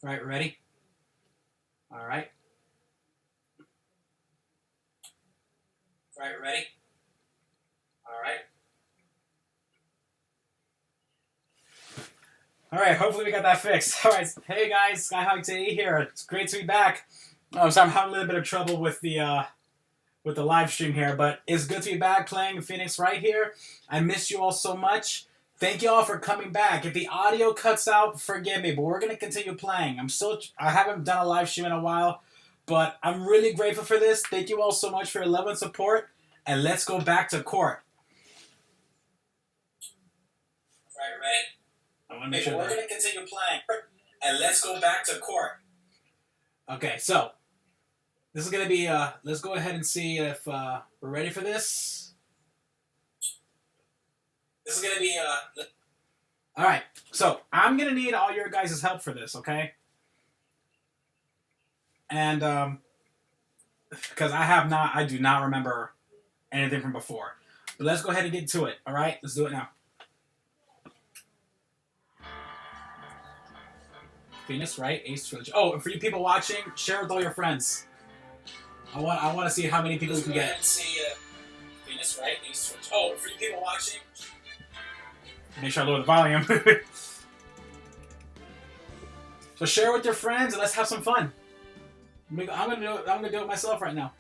All right, ready? All right. All right, ready? All right. All right, hopefully we got that fixed. All right, hey guys, Skyhawk TE here. It's great to be back. So I'm having a little bit of trouble with the live stream here, but it's good to be back playing Phoenix right here. I missed you all so much. Thank you all for coming back. If the audio cuts out, forgive me, but we're gonna continue playing. I haven't done a live stream in a while, but I'm really grateful for this. Thank you all so much for your love and support, and let's go back to court. Right, ready? I want to make sure we're gonna continue playing, and let's go back to court. Okay, so this is gonna be. Let's go ahead and see if we're ready for this. This is gonna be. All right, so I'm gonna need all your guys' help for this, okay? And because I do not remember anything from before. But let's go ahead and get to it. All right, let's do it now. Venus, right? Ace Trilogy. Oh, and for you people watching, share with all your friends. I want to see how many people we can get. See, Venus, right? Ace Trilogy. Oh, for you people watching, make sure I lower the volume. So share with your friends and let's have some fun. I'm gonna do it myself right now.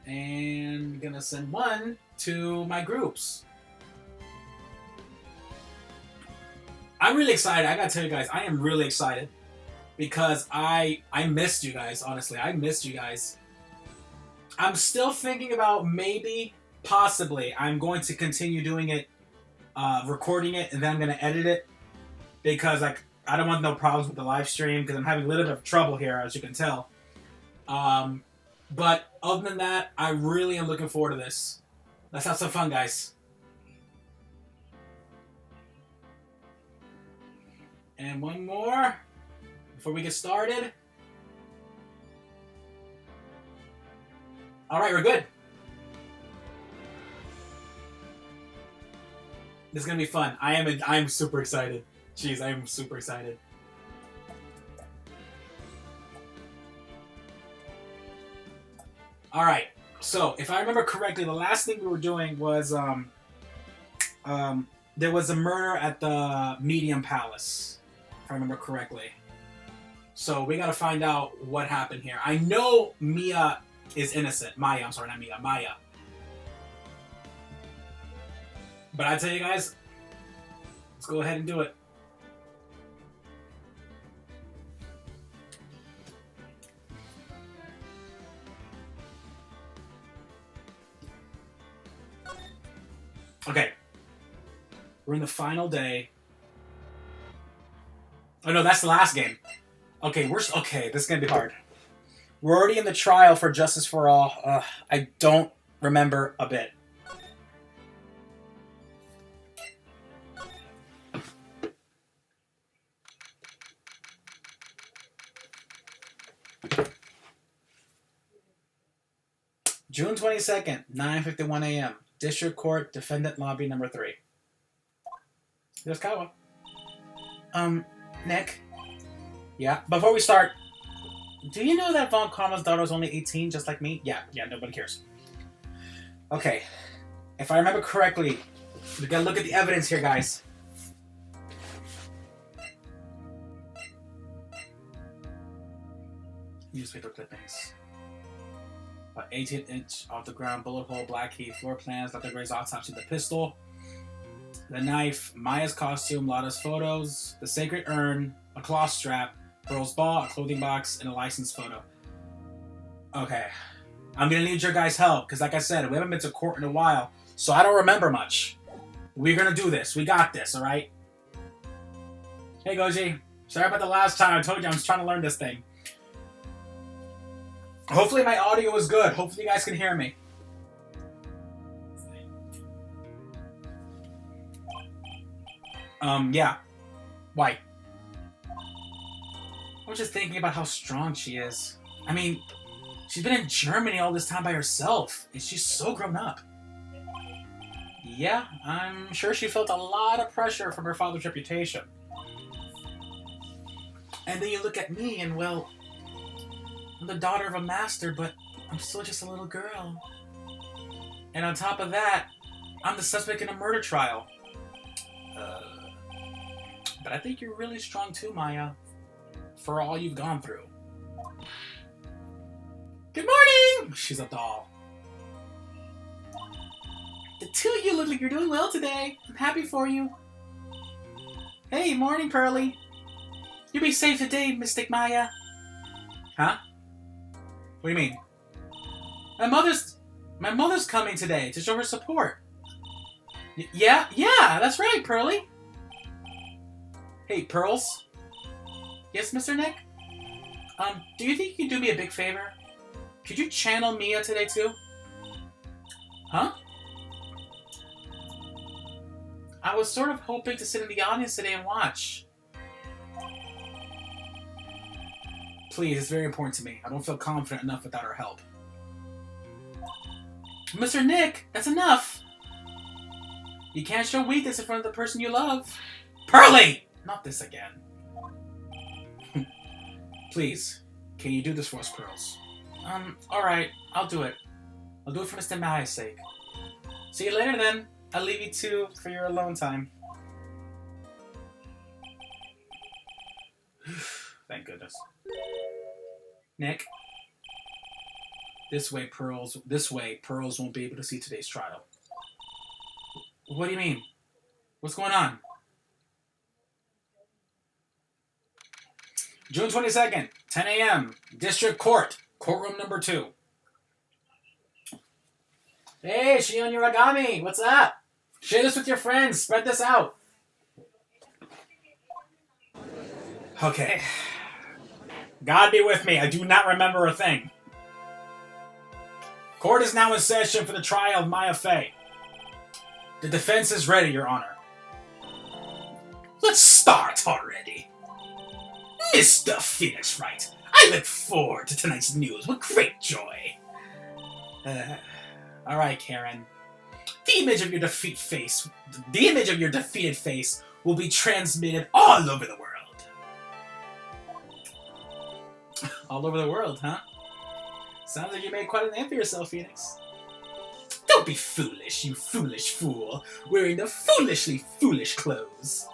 And I'm gonna send one to my groups. I'm really excited. I gotta tell you guys, I am really excited because I missed you guys. Honestly, I missed you guys. I'm still thinking about maybe, possibly, I'm going to continue doing it, recording it, and then I'm gonna edit it because I don't want no problems with the live stream because I'm having a little bit of trouble here, as you can tell. But other than that, I really am looking forward to this. Let's have some fun, guys. And one more before we get started. All right, we're good. This is gonna be fun. I'm super excited. Jeez, I am super excited. All right. So, if I remember correctly, the last thing we were doing was there was a murder at the Medium Palace, if I remember correctly. So we gotta find out what happened here. I know Mia is innocent. Maya, I'm sorry, not Mia. Maya. But I tell you guys, let's go ahead and do it. Okay. We're in the final day. Oh no, that's the last game. Okay, okay. This is gonna be hard. We're already in the trial for Justice for All. I don't remember a bit. June 22nd, 9:51 a.m. District Court, Defendant Lobby number 3. There's Kawa. Nick? Yeah? Before we start, do you know that Von Karma's daughter is only 18, just like me? Yeah, nobody cares. Okay. If I remember correctly, we gotta look at the evidence here, guys. Newspaper clippings. About 18-inch off the ground, bullet hole, black key, floor plans, Dr. Gray's autopsy, the pistol, the knife, Maya's costume, Lada's photos, the sacred urn, a cloth strap, Pearl's ball, a clothing box, and a license photo. Okay. I'm gonna need your guys' help, because like I said, we haven't been to court in a while, so I don't remember much. We're gonna do this. We got this, alright? Hey, Goji. Sorry about the last time. I told you I was trying to learn this thing. Hopefully my audio is good. Hopefully you guys can hear me. Yeah. Why? I was just thinking about how strong she is. I mean, she's been in Germany all this time by herself, and she's so grown up. Yeah, I'm sure she felt a lot of pressure from her father's reputation. And then you look at me and, well, I'm the daughter of a master, but I'm still just a little girl. And on top of that, I'm the suspect in a murder trial. But I think you're really strong too, Maya, for all you've gone through. Good morning! She's a doll. The two of you look like you're doing well today. I'm happy for you. Hey, morning, Pearly. You be safe today, Mystic Maya. Huh? What do you mean? My mother's coming today to show her support. Yeah, that's right, Pearly. Hey, Pearls? Yes, Mr. Nick? Do you think you can do me a big favor? Could you channel Mia today, too? Huh? I was sort of hoping to sit in the audience today and watch. Please, it's very important to me. I don't feel confident enough without her help. Mr. Nick, that's enough! You can't show weakness in front of the person you love. Pearly! Not this again. Please, can you do this for us, Pearls? Alright, I'll do it. I'll do it for Mr. Maya's sake. See you later then. I'll leave you two for your alone time. Thank goodness. Nick? This way, Pearls won't be able to see today's trial. What do you mean? What's going on? June 22nd, 10 a.m., District Court, courtroom number 2. Hey, Shion Yuragami, what's up? Share this with your friends. Spread this out. Okay. God be with me. I do not remember a thing. Court is now in session for the trial of Maya Fey. The defense is ready, Your Honor. Let's start already. Mr. Phoenix Wright, I look forward to tonight's news with great joy. Alright, Karen. The image of your defeated face will be transmitted all over the world. All over the world, huh? Sounds like you made quite a name for yourself, Phoenix. Don't be foolish, you foolish fool, wearing the foolishly foolish clothes.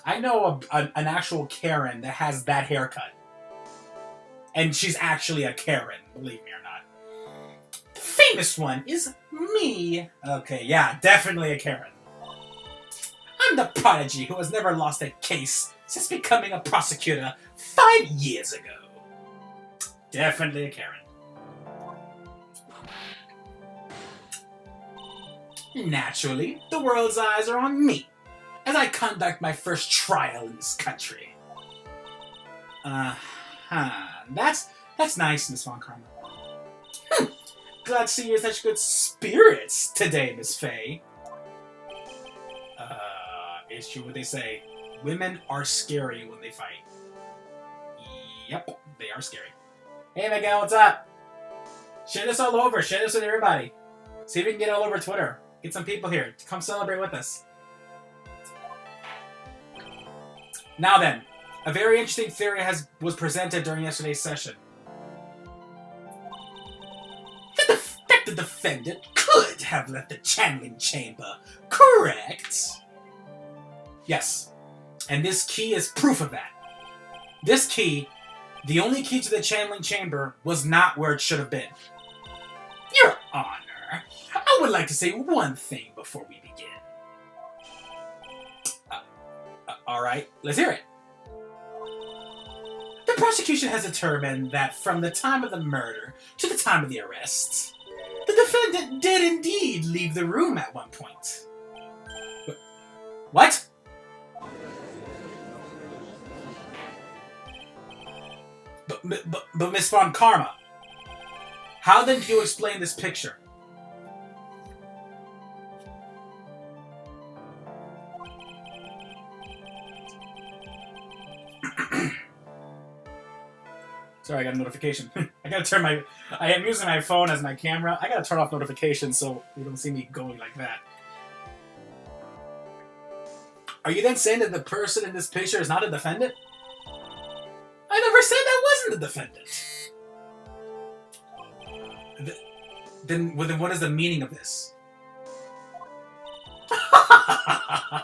I know an actual Karen that has that haircut. And she's actually a Karen, believe me or not. The famous one is me. Okay, yeah, definitely a Karen. I'm the prodigy who has never lost a case since becoming a prosecutor 5 years ago. Definitely a Karen. Naturally, the world's eyes are on me as I conduct my first trial in this country. That's nice, Miss Von Karma. Glad to see you're in such good spirits today, Miss Fey. It's true what they say. Women are scary when they fight. Yep, they are scary. Hey, Miguel, what's up? Share this all over. Share this with everybody. See if we can get it all over Twitter. Get some people here to come celebrate with us. Now then, a very interesting theory was presented during yesterday's session. That the defendant could have left the channeling chamber, correct? Yes, and this key is proof of that. This key, the only key to the channeling chamber, was not where it should have been. Your Honor, I would like to say one thing before we begin. Alright, let's hear it. The prosecution has determined that from the time of the murder to the time of the arrest, the defendant did indeed leave the room at one point. What? But Miss Von Karma, how then do you explain this picture? Sorry, I got a notification. I am using my phone as my camera. I gotta turn off notifications so you don't see me going like that. Are you then saying that the person in this picture is not a defendant? I never said that wasn't a defendant. Then what is the meaning of this? I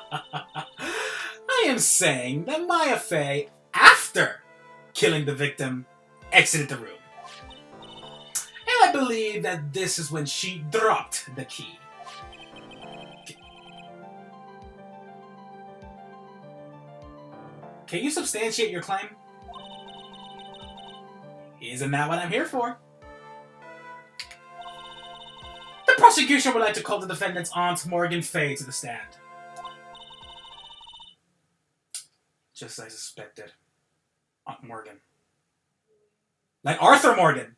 am saying that Maya Fey, after killing the victim, exited the room. And I believe that this is when she dropped the key. Can you substantiate your claim? Isn't that what I'm here for? The prosecution would like to call the defendant's aunt, Morgan Fey, to the stand. Just as I suspected. Aunt Morgan. Like Arthur Morgan!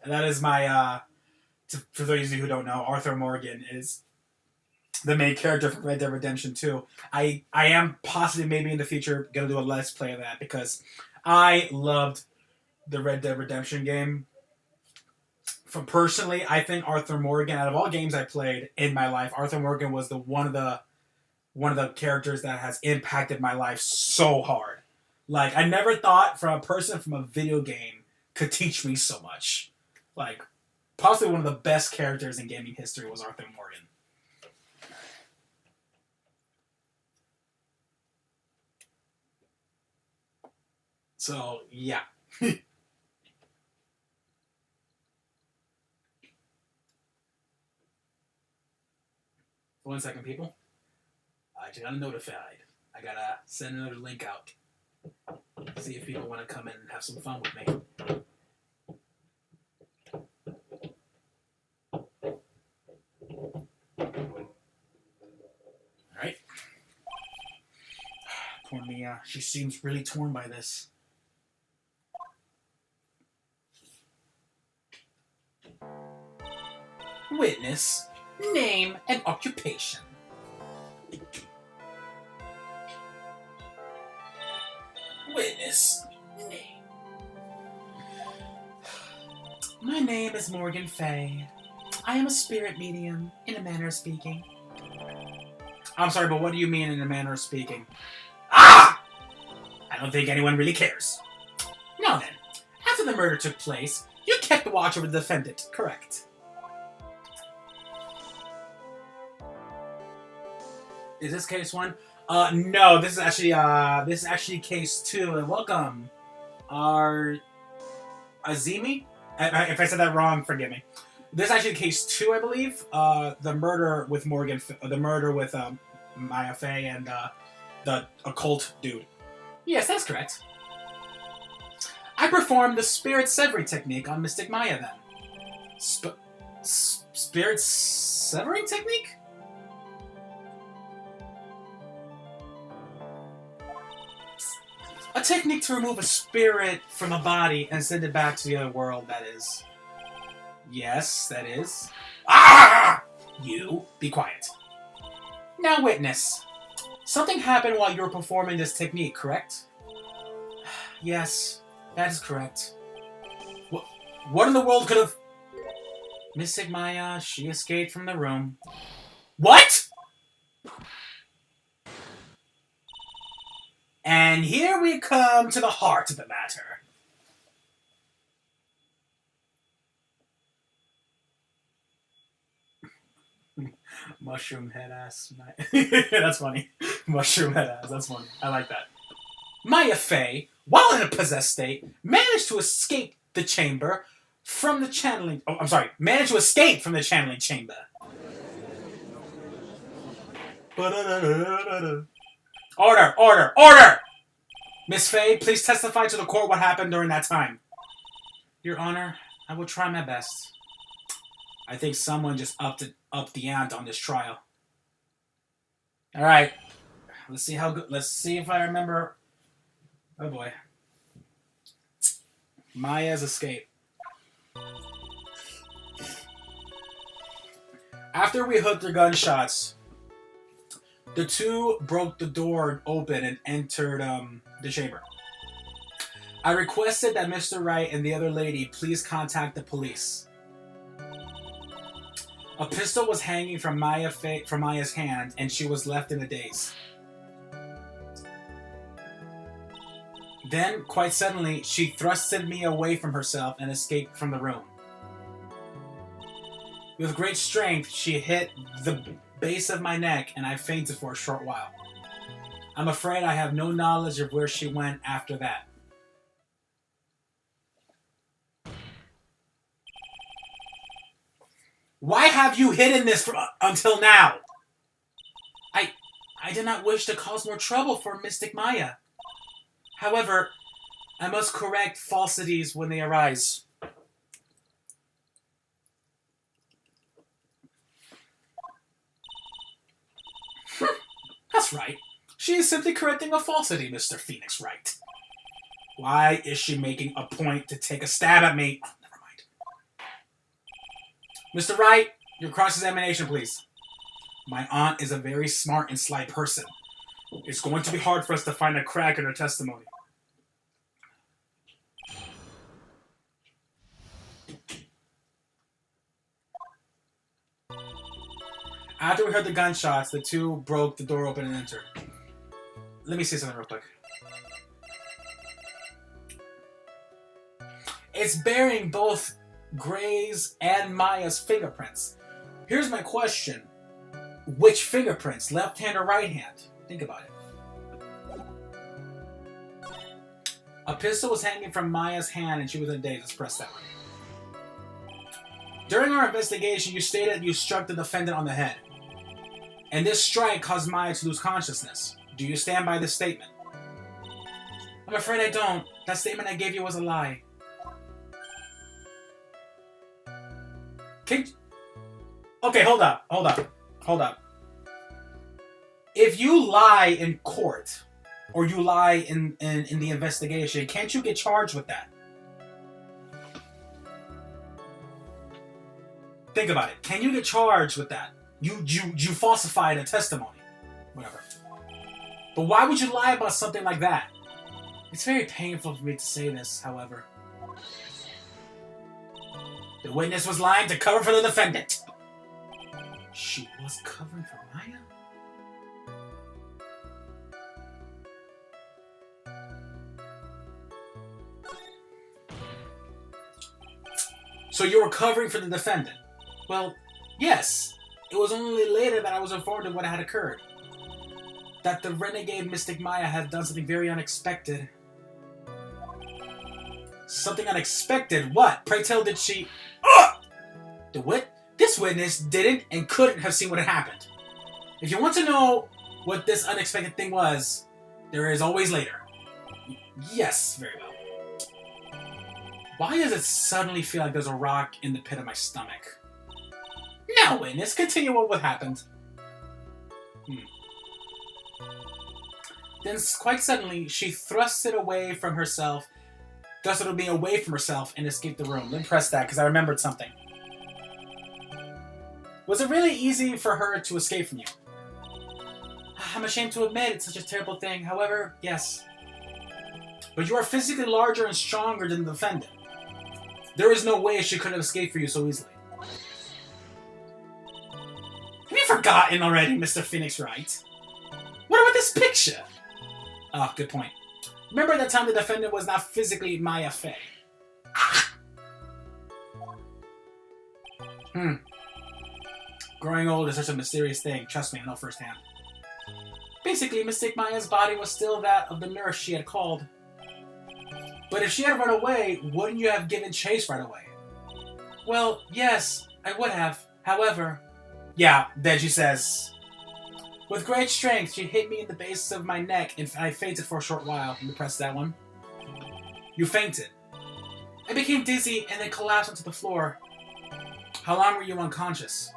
And that is my, for those of you who don't know, Arthur Morgan is the main character from Red Dead Redemption 2. I am possibly maybe in the future going to do a Let's Play of that because I loved the Red Dead Redemption game. From personally, I think Arthur Morgan, out of all games I played in my life, Arthur Morgan was one of the characters that has impacted my life so hard. Like, I never thought from a person from a video game could teach me so much. Like, possibly one of the best characters in gaming history was Arthur Morgan. So, yeah. 1 second, people. I just got notified. I gotta send another link out. See if people want to come in and have some fun with me. Alright. Poor Mia. She seems really torn by this. Witness, name, and occupation. Witness, name. My name is Morgan Fey. I am a spirit medium, in a manner of speaking. I'm sorry, but what do you mean in a manner of speaking? Ah! I don't think anyone really cares. Now then, after the murder took place, you kept watch over the defendant, correct? Is this case 1? No, this is actually case 2. And welcome, Azimi. If I said that wrong, forgive me. This is actually case 2, I believe. The murder with Maya Fey and the occult dude. Yes, that's correct. I performed the spirit severing technique on Mystic Maya then. Spirit severing technique? A technique to remove a spirit from a body and send it back to the other world, that is. Yes, that is. Ah! You, be quiet. Now, witness. Something happened while you were performing this technique, correct? Yes, that is correct. What in the world could have... Mystic Maya, she escaped from the room. What?! And here we come to the heart of the matter. Mushroom head ass. That's funny. Mushroom head ass. That's funny. I like that. Maya Fey, while in a possessed state, managed to escape the chamber from the channeling... Oh, I'm sorry. Managed to escape from the channeling chamber. Order! Order! Order! Miss Fey, please testify to the court what happened during that time. Your Honor, I will try my best. I think someone just upped the ante on this trial. All right. Let's see how good. Let's see if I remember. Oh boy. Maya's escape. After we hooked their gunshots, the two broke the door open and entered the chamber. I requested that Mr. Wright and the other lady please contact the police. A pistol was hanging from Maya's hand, and she was left in a daze. Then, quite suddenly, she thrusted me away from herself and escaped from the room. With great strength, she hit the base of my neck, and I fainted for a short while. I'm afraid I have no knowledge of where she went after that. Why have you hidden this until now? I did not wish to cause more trouble for Mystic Maya. However, I must correct falsities when they arise. That's right. She is simply correcting a falsity, Mr. Phoenix Wright. Why is she making a point to take a stab at me? Oh, never mind. Mr. Wright, your cross-examination, please. My aunt is a very smart and sly person. It's going to be hard for us to find a crack in her testimony. After we heard the gunshots, the two broke the door open and entered. Let me say something real quick. It's bearing both Gray's and Maya's fingerprints. Here's my question. Which fingerprints? Left hand or right hand? Think about it. A pistol was hanging from Maya's hand and she was in a daze. Let's press that one. During our investigation, you stated you struck the defendant on the head. And this strike caused Maya to lose consciousness. Do you stand by this statement? I'm afraid I don't. That statement I gave you was a lie. Okay, hold up. If you lie in court, or you lie in the investigation, can't you get charged with that? Think about it. Can you get charged with that? You falsified a testimony. Whatever. But why would you lie about something like that? It's very painful for me to say this, however. The witness was lying to cover for the defendant. She was covering for Maya? So you were covering for the defendant? Well, yes. It was only later that I was informed of what had occurred. That the renegade Mystic Maya had done something very unexpected. Something unexpected? What? Pray tell, did she... This witness didn't and couldn't have seen what had happened. If you want to know what this unexpected thing was, there is always later. Yes, very well. Why does it suddenly feel like there's a rock in the pit of my stomach? Now, witness, continue what happened. Then, quite suddenly, she thrusted me away from herself, and escaped the room. Let me press that, because I remembered something. Was it really easy for her to escape from you? I'm ashamed to admit it's such a terrible thing. However, yes. But you are physically larger and stronger than the defendant. There is no way she could have escaped for you so easily. Have you forgotten already, Mr. Phoenix Wright? What about this picture? Oh, good point. Remember that time the defendant was not physically Maya Fey? Growing old is such a mysterious thing. Trust me, I know firsthand. Basically, Mystic Maya's body was still that of the nurse she had called. But if she had run away, wouldn't you have given chase right away? Well, yes, I would have. However... Yeah, then she says... With great strength, she hit me in the base of my neck, and I fainted for a short while. Let me press that one. You fainted. I became dizzy and then collapsed onto the floor. How long were you unconscious?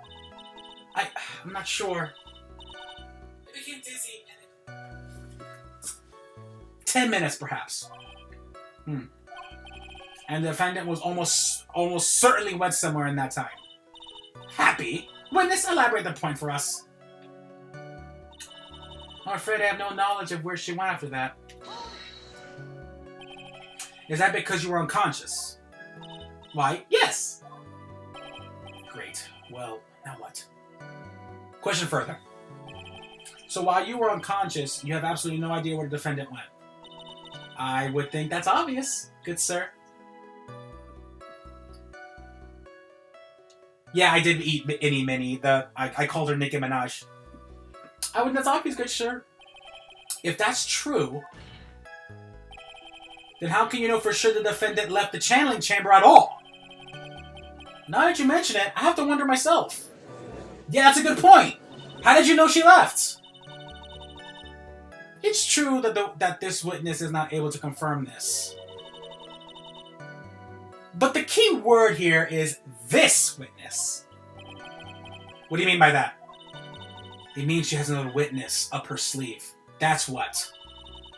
I'm not sure. I became dizzy and then... 10 minutes, perhaps. And the defendant was almost certainly went somewhere in that time. Happy? Witness, elaborate the point for us. I'm afraid I have no knowledge of where she went after that. Is that because you were unconscious? Why, yes. Great. Well, Now what? Question further. So while you were unconscious, you have absolutely no idea where the defendant went. I would think that's obvious, good sir. Yeah, I did eat Innie Minnie. I called her Nicki Minaj. I would. That's obvious, good sir. If that's true, then how can you know for sure the defendant left the channeling chamber at all? Now that you mention it, I have to wonder myself. Yeah, that's a good point. How did you know she left? It's true that this witness is not able to confirm this. But the key word here is this witness. What do you mean by that? It means she has another witness up her sleeve. That's what.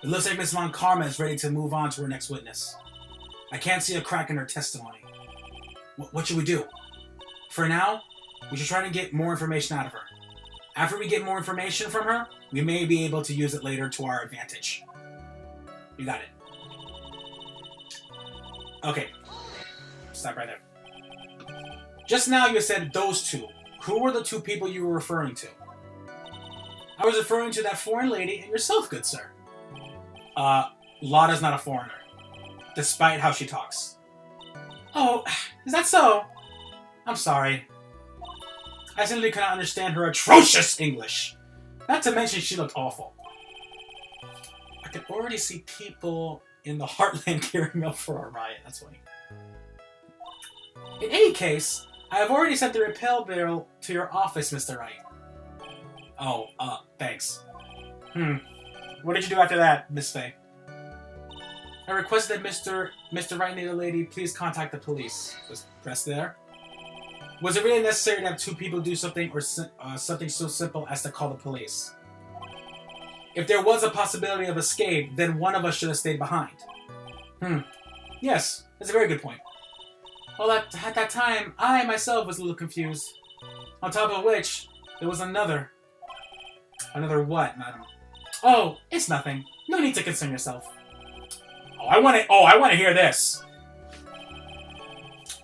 It looks like Miss Von Karma is ready to move on to her next witness. I can't see a crack in her testimony. What should we do? For now, we should try to get more information out of her. After we get more information from her, we may be able to use it later to our advantage. You got it. Okay. Stop right there. Just now you said those two. Who were the two people you were referring to? I was referring to that foreign lady and yourself, good sir. Lotta's not a foreigner, despite how she talks. Oh, is that so? I'm sorry. I simply cannot understand her atrocious English. Not to mention she looked awful. I can already see people in the heartland gearing up for a riot. That's funny. In any case, I have already sent the repel bill to your office, Mr. Wright. Oh, thanks. What did you do after that, Miss Faye? I requested that Mr. Wright and the lady please contact the police. Just press there. Was it really necessary to have two people do something or something so simple as to call the police? If there was a possibility of escape, then one of us should have stayed behind. Yes, that's a very good point. Well, at that time, I myself was a little confused. On top of which, there was another. Another what, madam? Oh, it's nothing. No need to concern yourself. Oh, I want to hear this.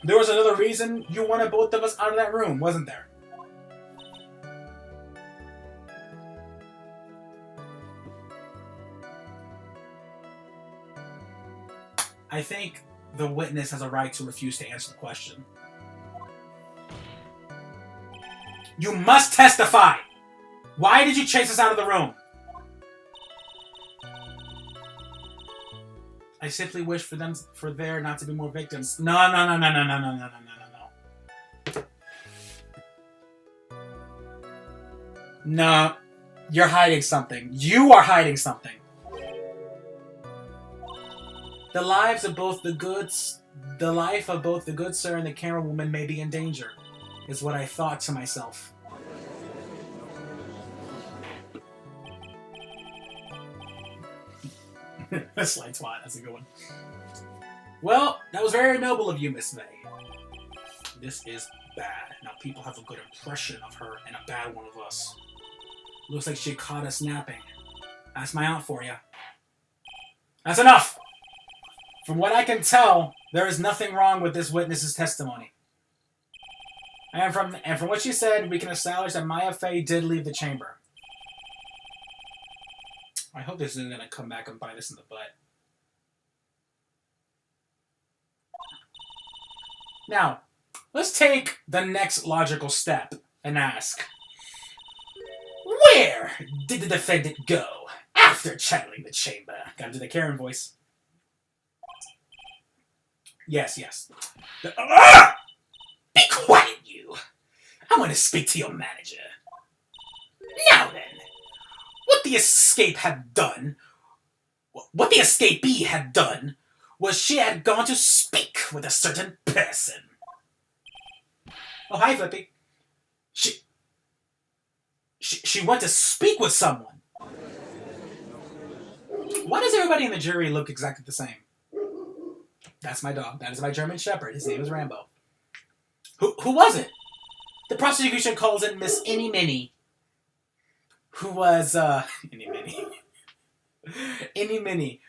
There was another reason you wanted both of us out of that room, wasn't there? I think the witness has a right to refuse to answer the question. You must testify! Why did you chase us out of the room? I simply wish for there not to be more victims. No. No, you're hiding something. You are hiding something. The life of both the good sir and the camera woman may be in danger, is what I thought to myself. Slight twat, that's a good one. Well, that was very noble of you, Miss May. This is bad. Now people have a good impression of her and a bad one of us. Looks like she caught us napping. That's my aunt for you. That's enough! From what I can tell, there is nothing wrong with this witness's testimony. And from what she said, we can establish that Maya Fey did leave the chamber. I hope this isn't going to come back and bite us in the butt. Now, let's take the next logical step and ask, where did the defendant go after channeling the chamber? Gotta do the Karen voice. Yes. Be quiet, you. I want to speak to your manager. Now then. What the escapee had done was she had gone to speak with a certain person. Oh, hi, Flippy. She went to speak with someone. Why does everybody in the jury look exactly the same? That's my dog. That is my German Shepherd. His name is Rambo. Who was it? The prosecution calls it Miss Innie Minnie. Who was, Innie Minnie. Innie Minnie.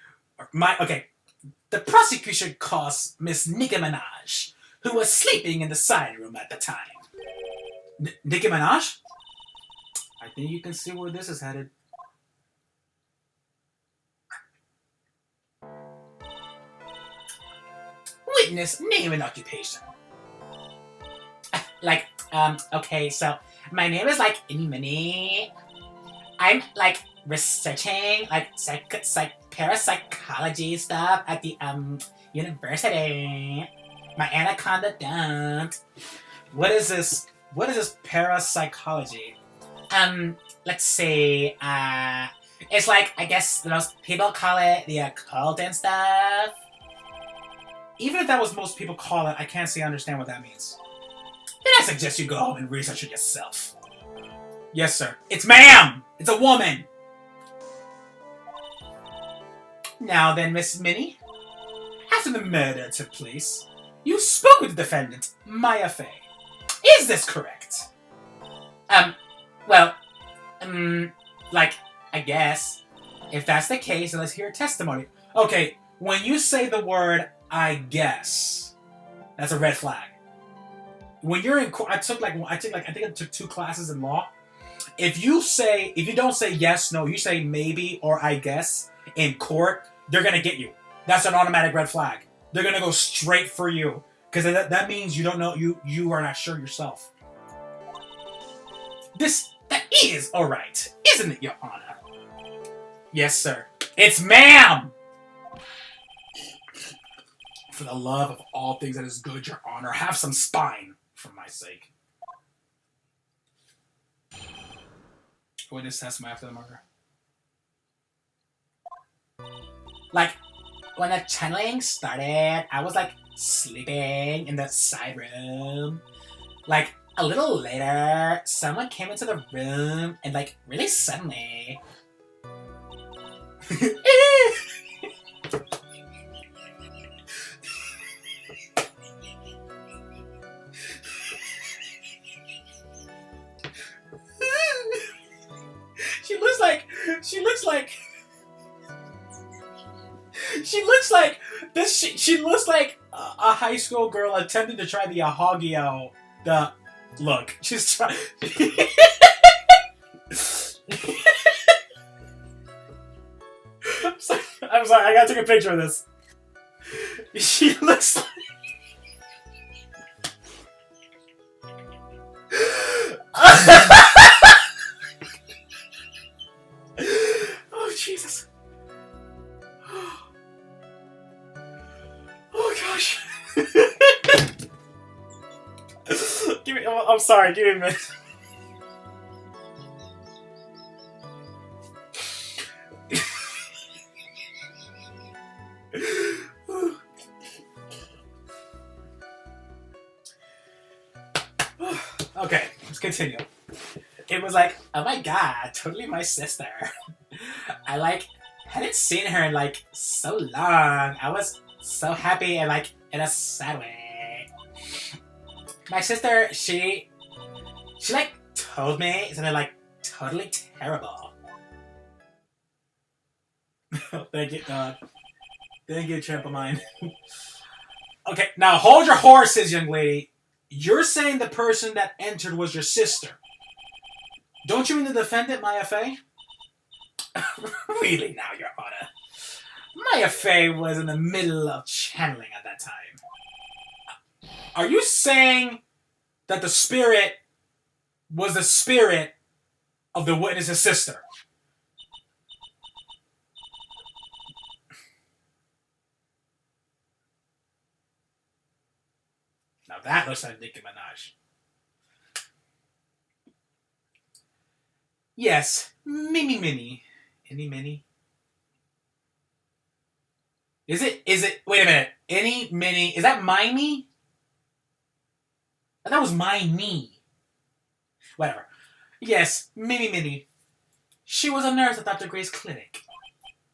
Okay. The prosecution calls Miss Nicki Minaj, who was sleeping in the side room at the time. Nicki Minaj? I think you can see where this is headed. Witness, name and occupation. Okay, so my name is Any Mini. I'm researching parapsychology stuff at the university. My anaconda don't. What is this? What is this parapsychology? Let's see. It's I guess most people call it the occult and stuff. Even if that was most people call it, I can't understand what that means. Then I suggest you go home and research it yourself. Yes, sir. It's ma'am! It's a woman! Now then, Miss Minnie. After the murder took place, you spoke with the defendant, Maya Fey. Is this correct? I guess. If that's the case, then let's hear testimony. Okay, when you say the word, I guess, that's a red flag. When you're in court, I think I took 2 classes in law. If you don't say yes, no, you say maybe or I guess in court, they're gonna get you. That's an automatic red flag. They're gonna go straight for you because that means you don't know, you are not sure yourself. That is all right, isn't it, Your Honor? Yes, sir. It's ma'am. For the love of all things that is good, Your Honor, have some spine for my sake. Witness testimony after the murder. When the channeling started, I was sleeping in the side room. A little later, someone came into the room and really suddenly. She looks like a high school girl attempting to try the ahagio. Look, she's trying. I'm sorry. I gotta take a picture of this. She looks like. Oh Jesus. Oh gosh. I'm sorry, give me a minute. Okay, let's continue. It was oh my god, totally my sister. I hadn't seen her in so long. I was so happy and in a sad way. My sister, she told me something totally terrible. Thank you, God. Thank you, champ of mine. Okay, now hold your horses, young lady. You're saying the person that entered was your sister. Don't you mean the defendant, Maya Fey? Really now, Your Honor. Maya Fey was in the middle of channeling at that time. Are you saying that the spirit was the spirit of the witness's sister? Now that looks like Nicki Minaj. Yes, Mini. Any Mini? Is it, wait a minute. Any Mini, is that my me? That was my me. Whatever. Yes, Mini. She was a nurse at Dr. Gray's clinic.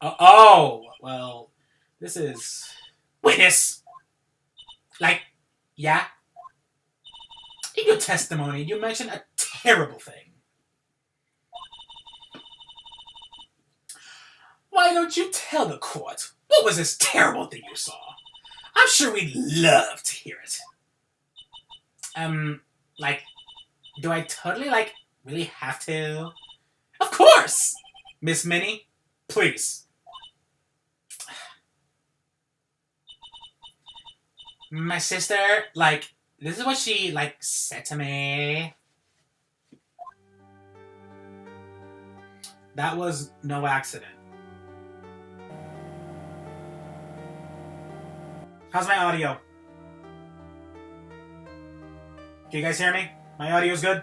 Oh, well, this is... Witness! Yeah? In your testimony, you mentioned a terrible thing. Why don't you tell the court what was this terrible thing you saw? I'm sure we'd love to hear it. Do I totally, like, really have to? Of course! Miss Minnie, please. My sister, like, this is what she, like, said to me. That was no accident. How's my audio? Can you guys hear me? My audio's good?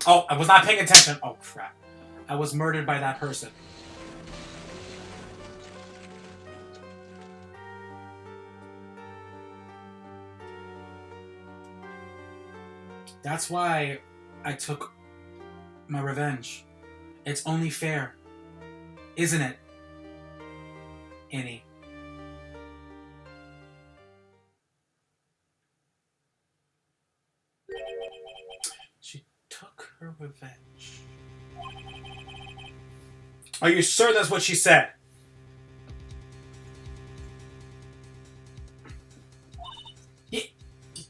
Oh, I was not paying attention. Oh, crap. I was murdered by that person. That's why I took my revenge. It's only fair. Isn't it, Annie? She took her revenge. Are you sure that's what she said?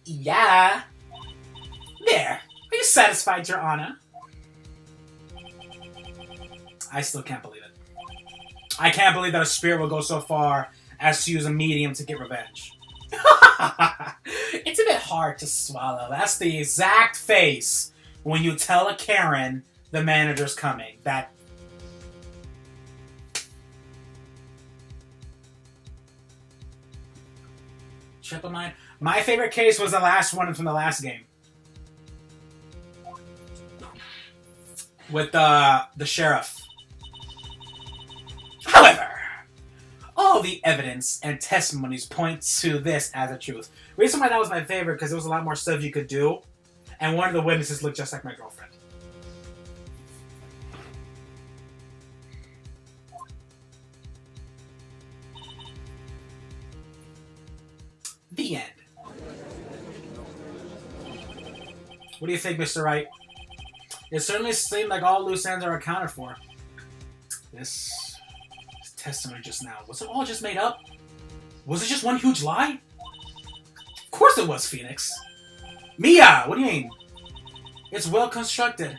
Yeah. There. Are you satisfied, Your Honor? I still can't believe it. I can't believe that a spirit will go so far as to use a medium to get revenge. It's a bit hard to swallow. That's the exact face when you tell a Karen the manager's coming. That... Triple mine. My favorite case was the last one from the last game. With the sheriff. However, all the evidence and testimonies point to this as the truth. The reason why that was my favorite because there was a lot more stuff you could do, and one of the witnesses looked just like my girlfriend. The end. What do you think, Mr. Wright? It certainly seemed like all loose ends are accounted for. This testimony just now, was it all just made up? Was it just one huge lie? Of course it was, Phoenix. Mia, what do you mean? It's well constructed.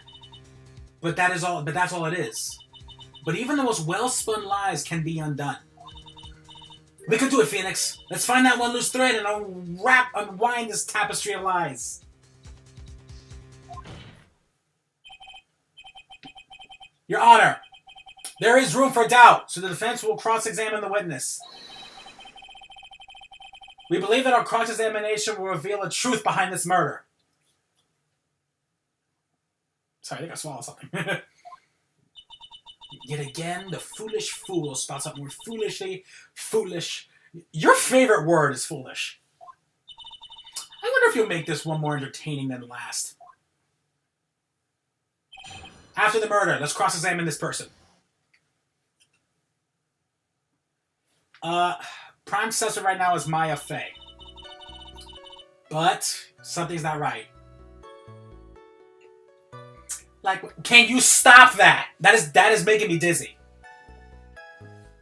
But that's all it is. But even the most well-spun lies can be undone. We can do it, Phoenix. Let's find that one loose thread and unwind this tapestry of lies. Your Honor, there is room for doubt, so the defense will cross-examine the witness. We believe that our cross-examination will reveal the truth behind this murder. Sorry, I think I swallowed something. Yet again, the foolish fool spouts out more foolishly. Foolish. Your favorite word is foolish. I wonder if you'll make this one more entertaining than the last. After the murder, let's cross-examine this person. Prime suspect right now is Maya Fey. But something's not right. Like, can you stop that? That is making me dizzy.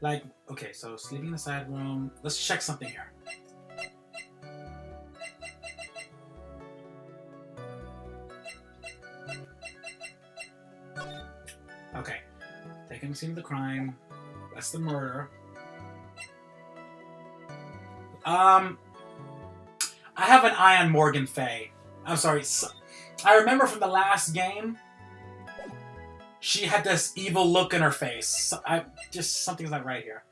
Like, okay, so sleeping in the side room. Let's check something here. Okay. Taking the scene of the crime. That's the murder. I have an eye on Morgan Fey. I'm sorry. I remember from the last game, she had this evil look in her face. Something's not right here.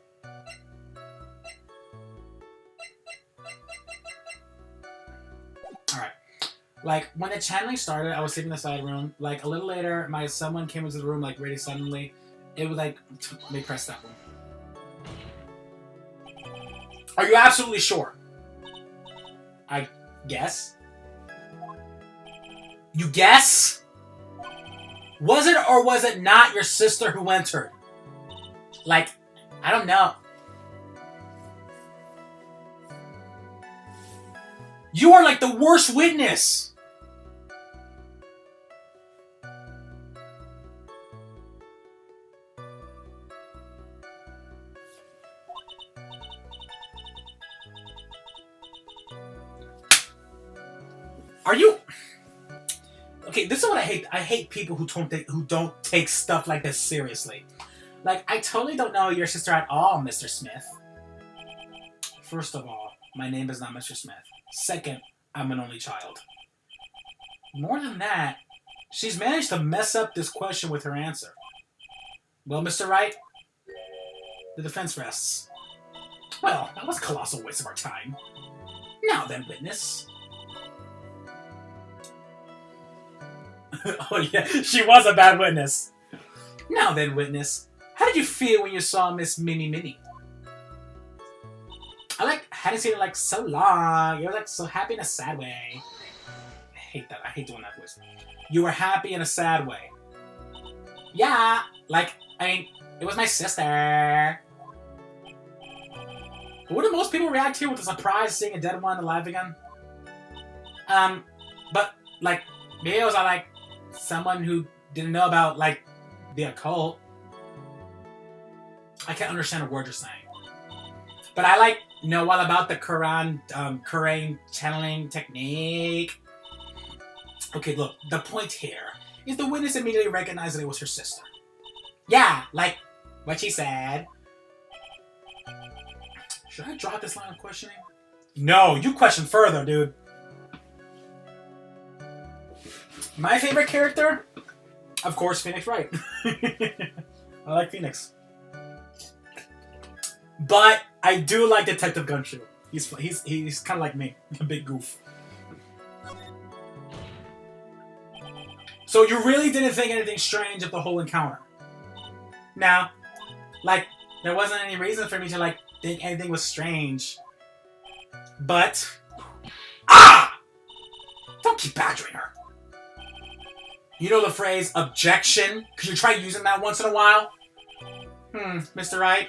Alright. Like, when the channeling started, I was sleeping in the side room. Like, a little later, someone came into the room, like, really suddenly. It was like, let me press that one. Are you absolutely sure? I guess. You guess? Was it or was it not your sister who entered? Like, I don't know. You are like the worst witness. Are you... Okay, this is what I hate. I hate people who don't take stuff like this seriously. Like, I totally don't know your sister at all, Mr. Smith. First of all, my name is not Mr. Smith. Second, I'm an only child. More than that, she's managed to mess up this question with her answer. Well, Mr. Wright, the defense rests. Well, that was a colossal waste of our time. Now then, witness. Oh yeah, she was a bad witness. Now then, witness. How did you feel when you saw Miss Minnie? I hadn't seen her like so long. You were like so happy in a sad way. I hate that. I hate doing that voice. You were happy in a sad way. Yeah, like, I mean, it was my sister. Wouldn't most people react here with a surprise seeing a dead one alive again? But, like, maybe it was like someone who didn't know about, like, the occult. I can't understand a word you're saying. But I, like, know all about the Quran channeling technique. Okay, look, the point here is the witness immediately recognized that it was her sister. Yeah, like what she said. Should I drop this line of questioning? No, you question further, dude. My favorite character? Of course, Phoenix Wright. I like Phoenix. But I do like Detective Gumshoe. He's kind of like me, a big goof. So you really didn't think anything strange of the whole encounter? No. Like, there wasn't any reason for me to, like, think anything was strange. But... Ah! Don't keep badgering her. You know the phrase, objection? Could you try using that once in a while? Mr. Wright?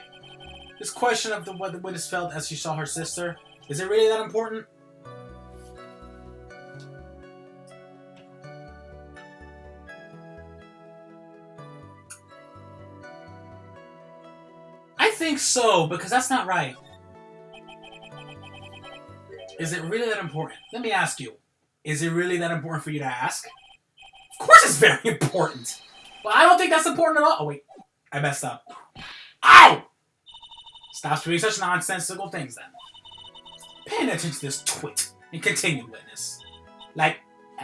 This question of what the witness felt as she saw her sister, is it really that important? I think so, because that's not right. Is it really that important? Let me ask you. Is it really that important for you to ask? Of course it's very important. But I don't think that's important at all. Oh, wait. I messed up. Ow! Stop doing such nonsensical things, then. Pay attention to this twit and continue, witness. Like,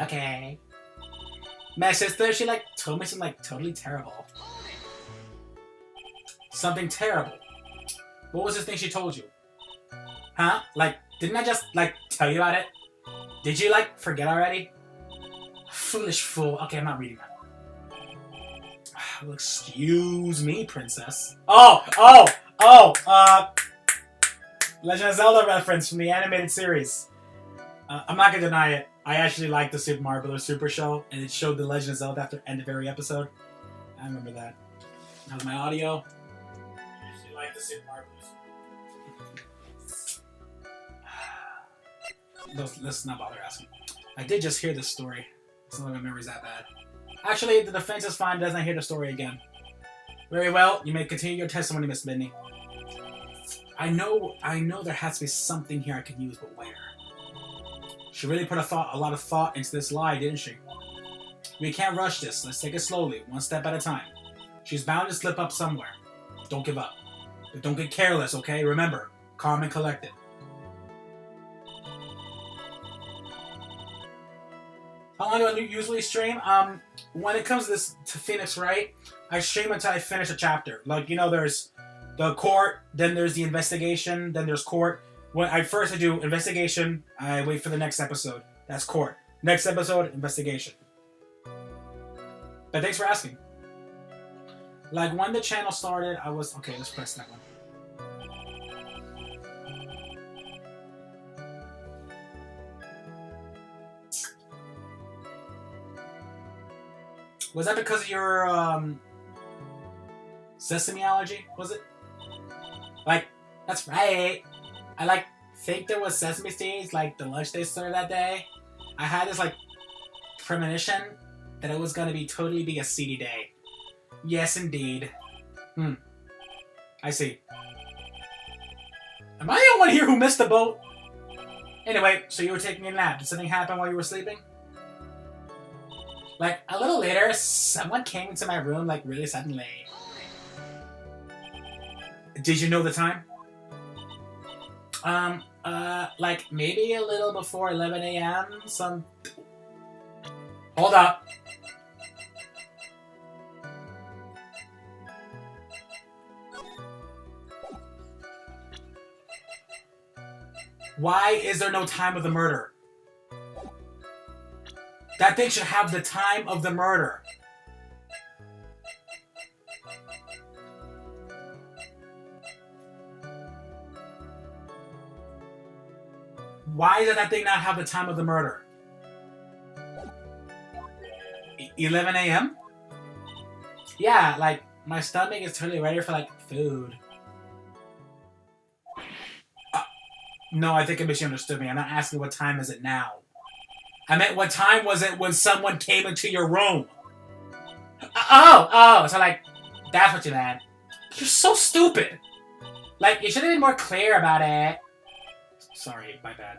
okay. My sister, she, like, told me something, like, totally terrible. Something terrible. What was this thing she told you? Huh? Like, didn't I just, like, tell you about it? Did you, like, forget already? Foolish fool. Okay, I'm not reading that. Well, excuse me, princess. Legend of Zelda reference from the animated series. I'm not gonna deny it. I actually liked the Super Mario Bros. Super Show, and it showed the Legend of Zelda after end of every episode. I remember that. That was my audio. I actually liked the Super Mario Bros. Let's not bother asking. I did just hear this story. It's not like my memory's that bad. Actually, the defense is fine. Doesn't hear the story again. Very well. You may continue your testimony, Miss Minnie. I know there has to be something here I can use, but where? She really put a lot of thought into this lie, didn't she? We can't rush this. Let's take it slowly, one step at a time. She's bound to slip up somewhere. Don't give up. But don't get careless, okay? Remember, calm and collected. How long do I usually stream? When it comes to Phoenix Wright, I stream until I finish a chapter. Like, you know, there's the court, then there's the investigation, then there's court. When I do investigation, I wait for the next episode. That's court. Next episode, investigation. But thanks for asking. Like, when the channel started, I was... Okay, let's press that one. Was that because of your, sesame allergy? Was it? Like, that's right. I, like, think there was sesame seeds, like, the lunch they served that day. I had this, like, premonition that it was gonna totally be a seedy day. Yes, indeed. I see. Am I the only one here who missed the boat? Anyway, so you were taking a nap. Did something happen while you were sleeping? Like, a little later, someone came into my room, like, really suddenly. Did you know the time? Like, maybe a little before 11 a.m., some... Hold up. Why is there no time of the murder? That thing should have the time of the murder. Why did that thing not have the time of the murder? 11 a.m.? Yeah, like, my stomach is totally ready for, like, food. No, I think I misunderstood me. I'm not asking what time is it now. I meant what time was it when someone came into your room? So, like, that's what you meant. You're so stupid. Like, you should have been more clear about it. Sorry, my bad.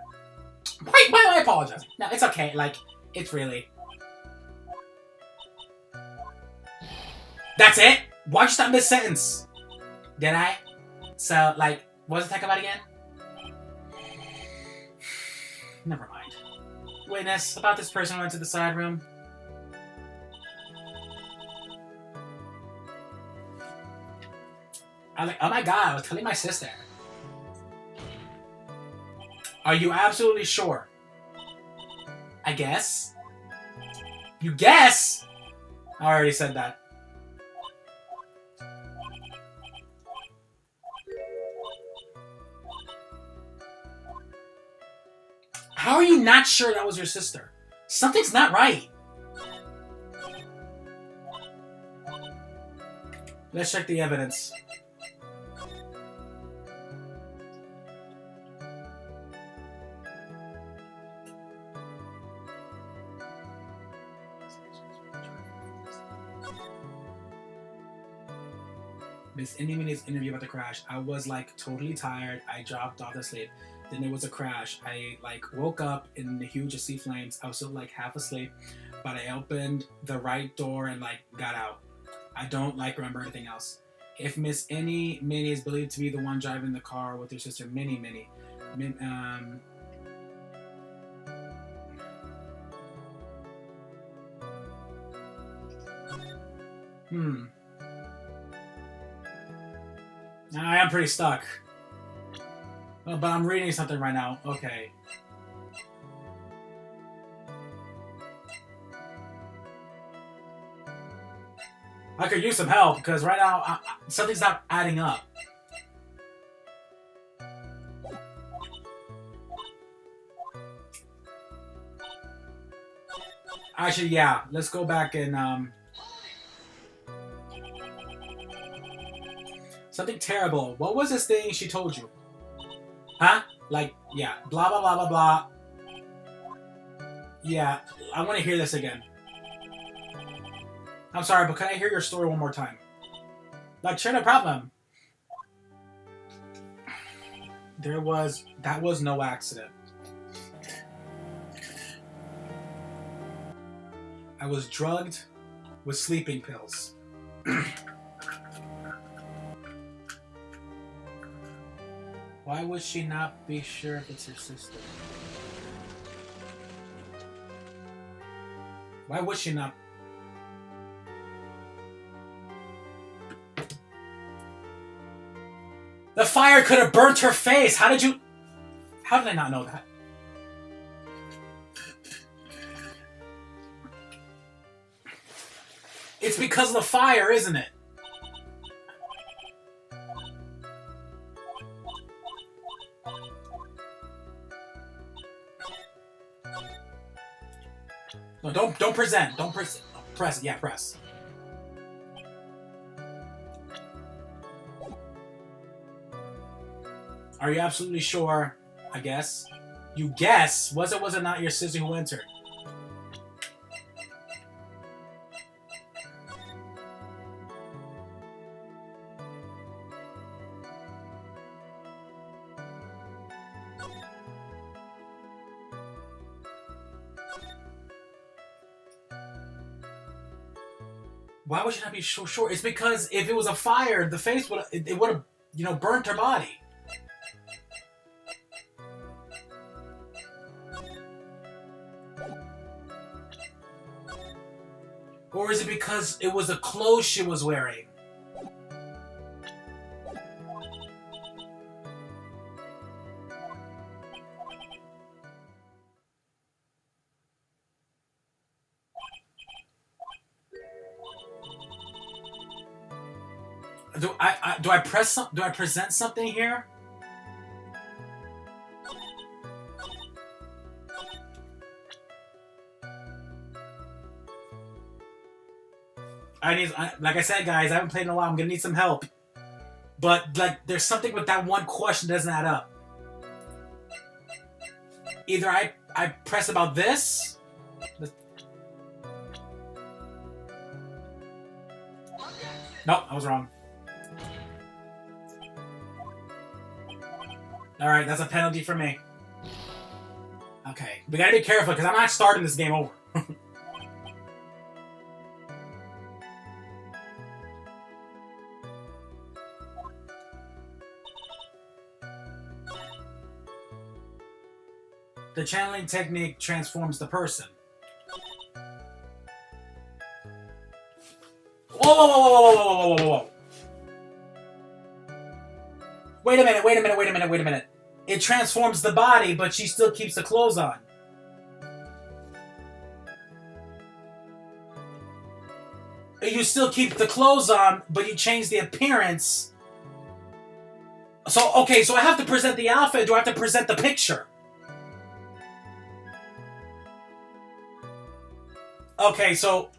Why am I apologizing? No, it's okay. Like, it's really... That's it? Why'd you stop mid-sentence? Did I? So, like, what was it talking about again? Never mind. Witness, about this person who went to the side room. I was like, oh my god, I was telling my sister. Are you absolutely sure? I guess. You guess? I already said that. How are you not sure that was your sister? Something's not right. Let's check the evidence. Miss Indiana's interview about the crash. I was like totally tired. I dropped off to sleep. Then there was a crash. I like woke up in the huge sea flames. I was still like half asleep, but I opened the right door and like got out. I don't like remember anything else. If Miss Minnie is believed to be the one driving the car with her sister Minnie, I am pretty stuck. Oh, but I'm reading something right now. Okay. I could use some help because right now something's not adding up. Actually, yeah. Let's go back and something terrible. What was this thing she told you? Huh? Like, yeah. Blah, blah, blah, blah, blah. Yeah. I want to hear this again. I'm sorry, but can I hear your story one more time? Like, sure, no problem. That was no accident. I was drugged with sleeping pills. Why would she not be sure if it's her sister? Why would she not? The fire could have burnt her face! How did I not know that? It's because of the fire, isn't it? No, don't present. Don't press. Press. Yeah, press. Are you absolutely sure? I guess. You guess? Was it not your sister who entered? Why would she not be so sure? It's because if it was a fire, the face would it would have burnt her body. Or is it because it was the clothes she was wearing? Do I present something here? Like I said, guys, I haven't played in a while. I'm gonna need some help. But like, there's something with that one question that doesn't add up. Either I press about this. Nope, I was wrong. All right, that's a penalty for me. Okay, we gotta be careful because I'm not starting this game over. The channeling technique transforms the person. Whoa, whoa, whoa, whoa, whoa, whoa, whoa, whoa, whoa. Wait a minute, wait a minute, wait a minute, wait a minute. It transforms the body, but she still keeps the clothes on. You still keep the clothes on, but you change the appearance. So, okay, so I have to present the outfit. Do I have to present the picture? Okay, so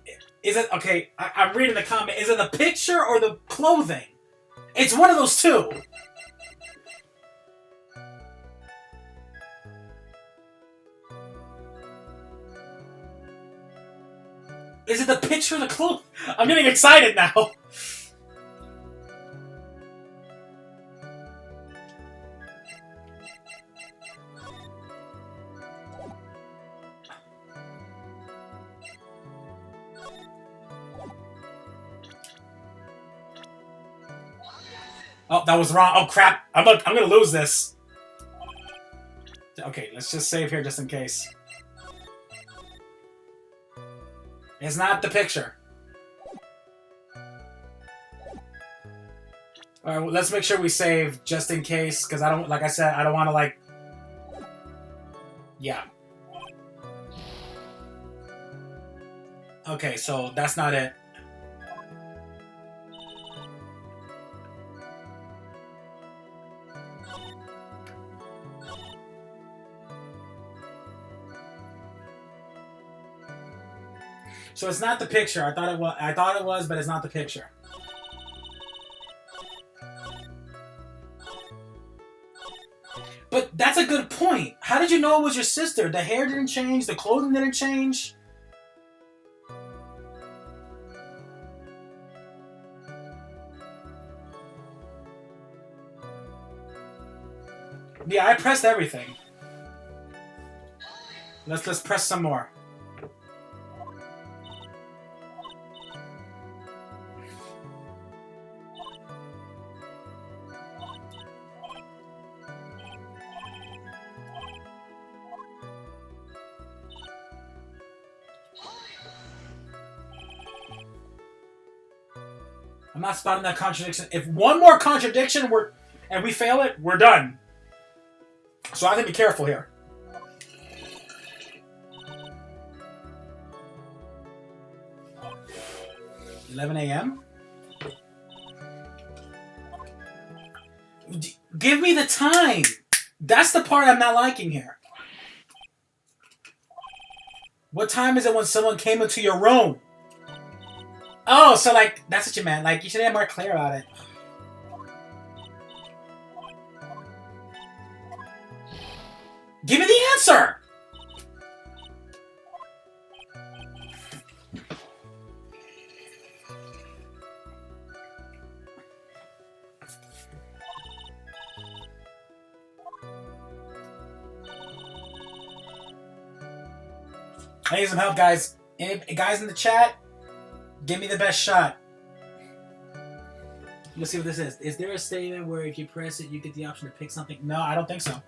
is it okay? I'm reading the comment. Is it the picture or the clothing? It's one of those two. Is it the picture or the clothing? I'm getting excited now. Oh, that was wrong. Oh, crap. I'm gonna lose this. Okay, let's just save here just in case. It's not the picture. Alright, well, let's make sure we save just in case, because I don't, like I said, I don't want to, like... Yeah. Okay, so that's not it. So it's not the picture. I thought it was, but it's not the picture. But that's a good point. How did you know it was your sister? The hair didn't change, the clothing didn't change. Yeah, I pressed everything. Let's press some more. I'm not spotting that contradiction. If one more contradiction and we fail it, we're done. So I have to be careful here. $11 a.m. Give me the time. That's the part I'm not liking here. What time is it when someone came into your room? Oh, so like, that's what you meant. Like, you should have more clear about it. Give me the answer! I need some help, guys. Guys in the chat, Give me the best shot. Let's see what this is. Is there a statement where if you press it, you get the option to pick something? No, I don't think so.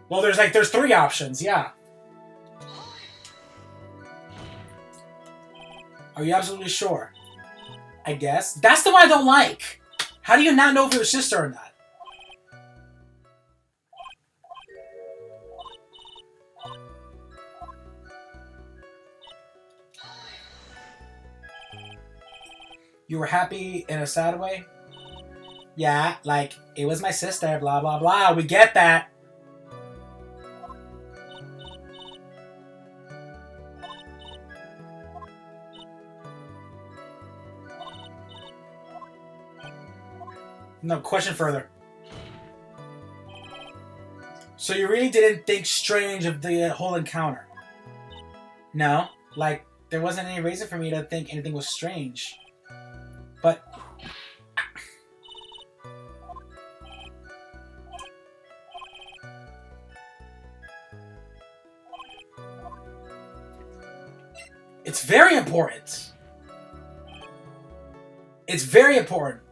Well, there's 3 options, yeah. Are you absolutely sure? I guess. That's the one I don't like. How do you not know if it was sister or not? You were happy in a sad way? Yeah, like, it was my sister, blah, blah, blah. We get that. No, question further. So you really didn't think strange of the whole encounter? No? Like, there wasn't any reason for me to think anything was strange. But... it's very important. It's very important.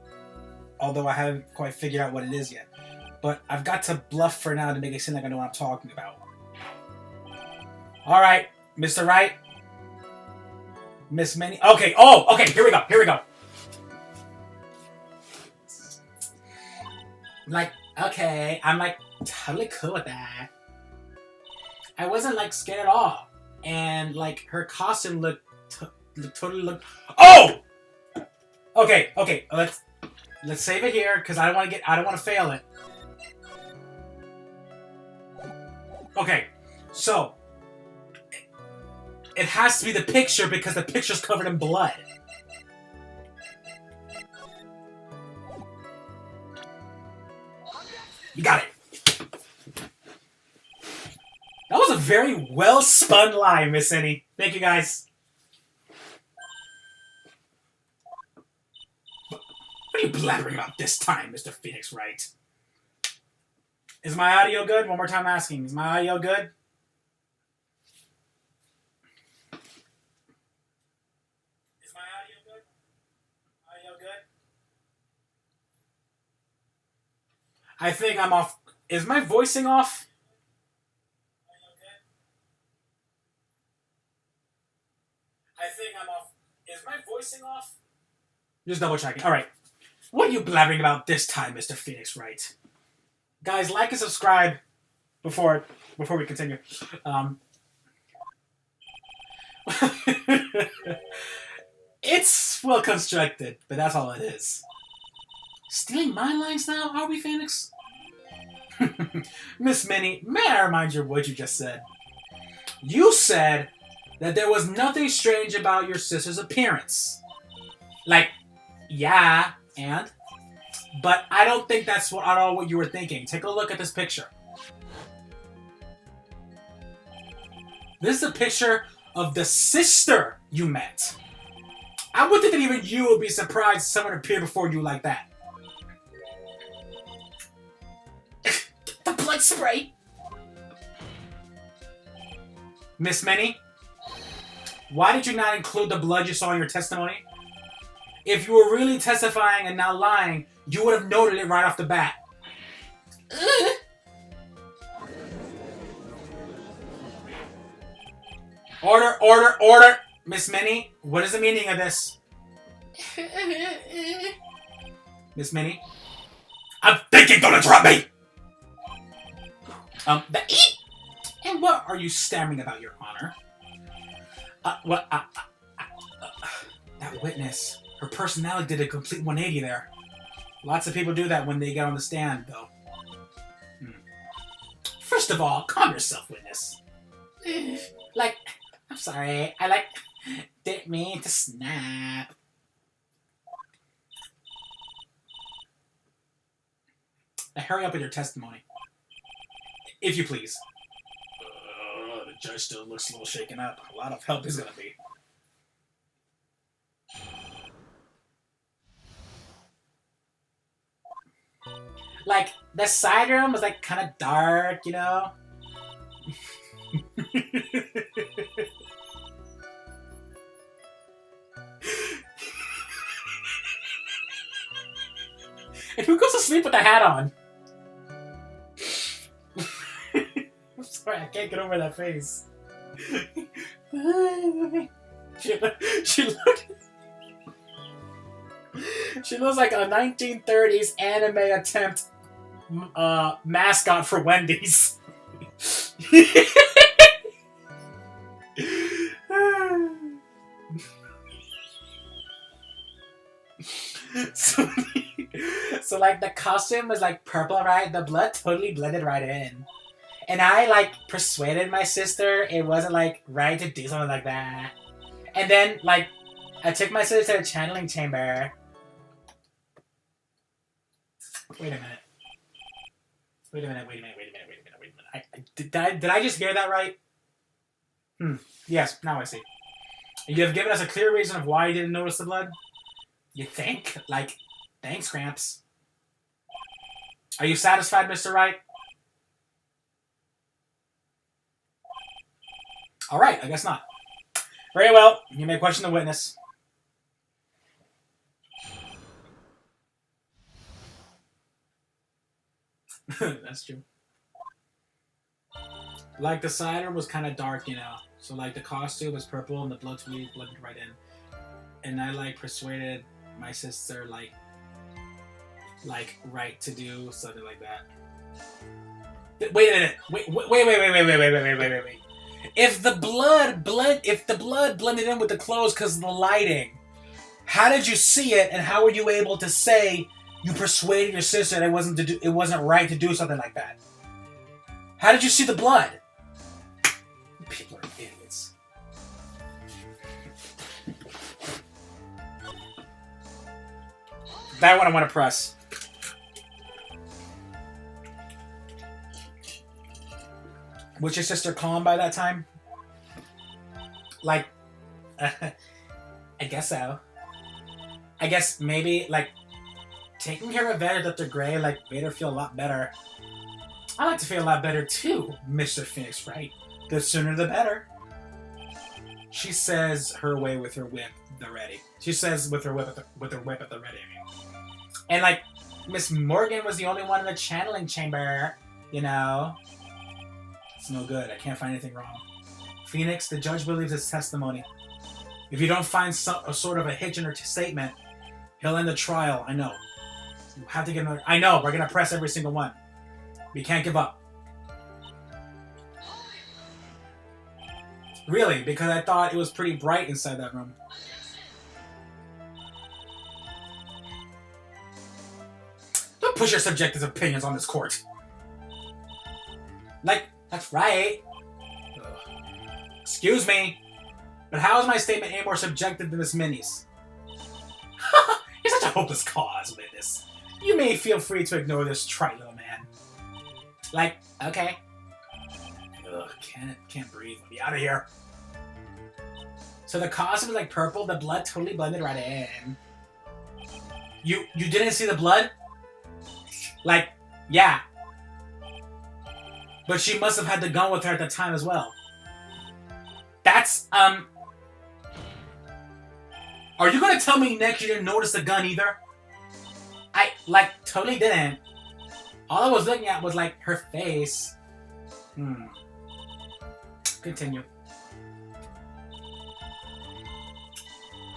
Although I haven't quite figured out what it is yet. But I've got to bluff for now to make it seem like I know what I'm talking about. Alright, Mr. Wright. Miss Minnie. Okay, okay, here we go. Like, okay, I'm like totally cool with that. I wasn't like scared at all. And like her costume totally. Oh! Okay, let's save it here because I don't want to fail it. Okay, so it has to be the picture because the picture's covered in blood. You got it. That was a very well spun lie, Miss Annie. Thank you, guys. What are you blabbering about this time, Mr. Phoenix Wright? Is my audio good? One more time asking. Is my audio good? Is my audio good? Audio good? I think I'm off. Is my voicing off? Audio good? I think I'm off. Is my voicing off? Just double checking. All right. What are you blabbering about this time, Mr. Phoenix Wright? Guys, like and subscribe before we continue. It's well constructed, but that's all it is. Stealing my lines now, are we, Phoenix? Miss Minnie, may I remind you of what you just said? You said that there was nothing strange about your sister's appearance. Like, yeah, and? But I don't think that's at all what you were thinking. Take a look at this picture. This is a picture of the sister you met. I would think that even you would be surprised someone appeared before you like that. The blood spray! Miss Minnie, why did you not include the blood you saw in your testimony? If you were really testifying and not lying, you would have noted it right off the bat. Order! Miss Minnie, what is the meaning of this? Miss Minnie? I'm thinking, don't interrupt me! And what are you stammering about, Your Honor? That witness, her personality did a complete 180 there. Lots of people do that when they get on the stand, though. First of all, calm yourself, witness. Like, I'm sorry, didn't mean to snap. Now hurry up with your testimony. If you please. The judge still looks a little shaken up. A lot of help is gonna be. Like, the side room was like kind of dark, you know? asleep with the hat on. I'm sorry, I can't get over that face. She looks like a 1930s anime attempt mascot for Wendy's. So like the costume was like purple, right? The blood totally blended right in. And I like persuaded my sister it wasn't like right to do something like that. And then like I took my sister to the channeling chamber. Wait a minute. Did I just hear that right? Yes, now I see. You have given us a clear reason of why you didn't notice the blood? You think? Like, thanks, Gramps. Are you satisfied, Mr. Wright? Alright, I guess not. Very well. You may question the witness. That's true. Like, the cider was kind of dark, you know. So, like, the costume was purple and the blood totally blended right in. And I, like, persuaded my sister, like, right to do something like that. Wait a minute. Wait. If the blood blended in with the clothes because of the lighting, how did you see it, and how were you able to say you persuaded your sister that it wasn't right to do something like that? How did you see the blood? People are idiots. That one I want to press. Was your sister calm by that time? Like, I guess so. I guess maybe, like, taking care of Vader Dr. Gray, like, made her feel a lot better. I like to feel a lot better too, Mr. Phoenix Wright. The sooner the better. She says her way with her whip, the ready. She says with her whip at the ready, I mean. And, like, Miss Morgan was the only one in the channeling chamber, you know. It's no good. I can't find anything wrong. Phoenix, the judge believes his testimony. If you don't find a sort of a hitch in her statement, he'll end the trial. I know. You have to get another... I know. We're going to press every single one. We can't give up. Really? Because I thought it was pretty bright inside that room. Don't push your subjective opinions on this court. Like, that's right. Ugh. Excuse me, but how is my statement any more subjective than Miss Minnie's? You're such a hopeless cause, witness. You may feel free to ignore this trite little man. Like, okay. Ugh, can't breathe. I'll be out of here. So the costume was like purple, the blood totally blended right in. You didn't see the blood? Like, yeah. But she must have had the gun with her at the time as well. That's, Are you gonna tell me next you didn't notice the gun either? I, like, totally didn't. All I was looking at was, like, her face. Continue.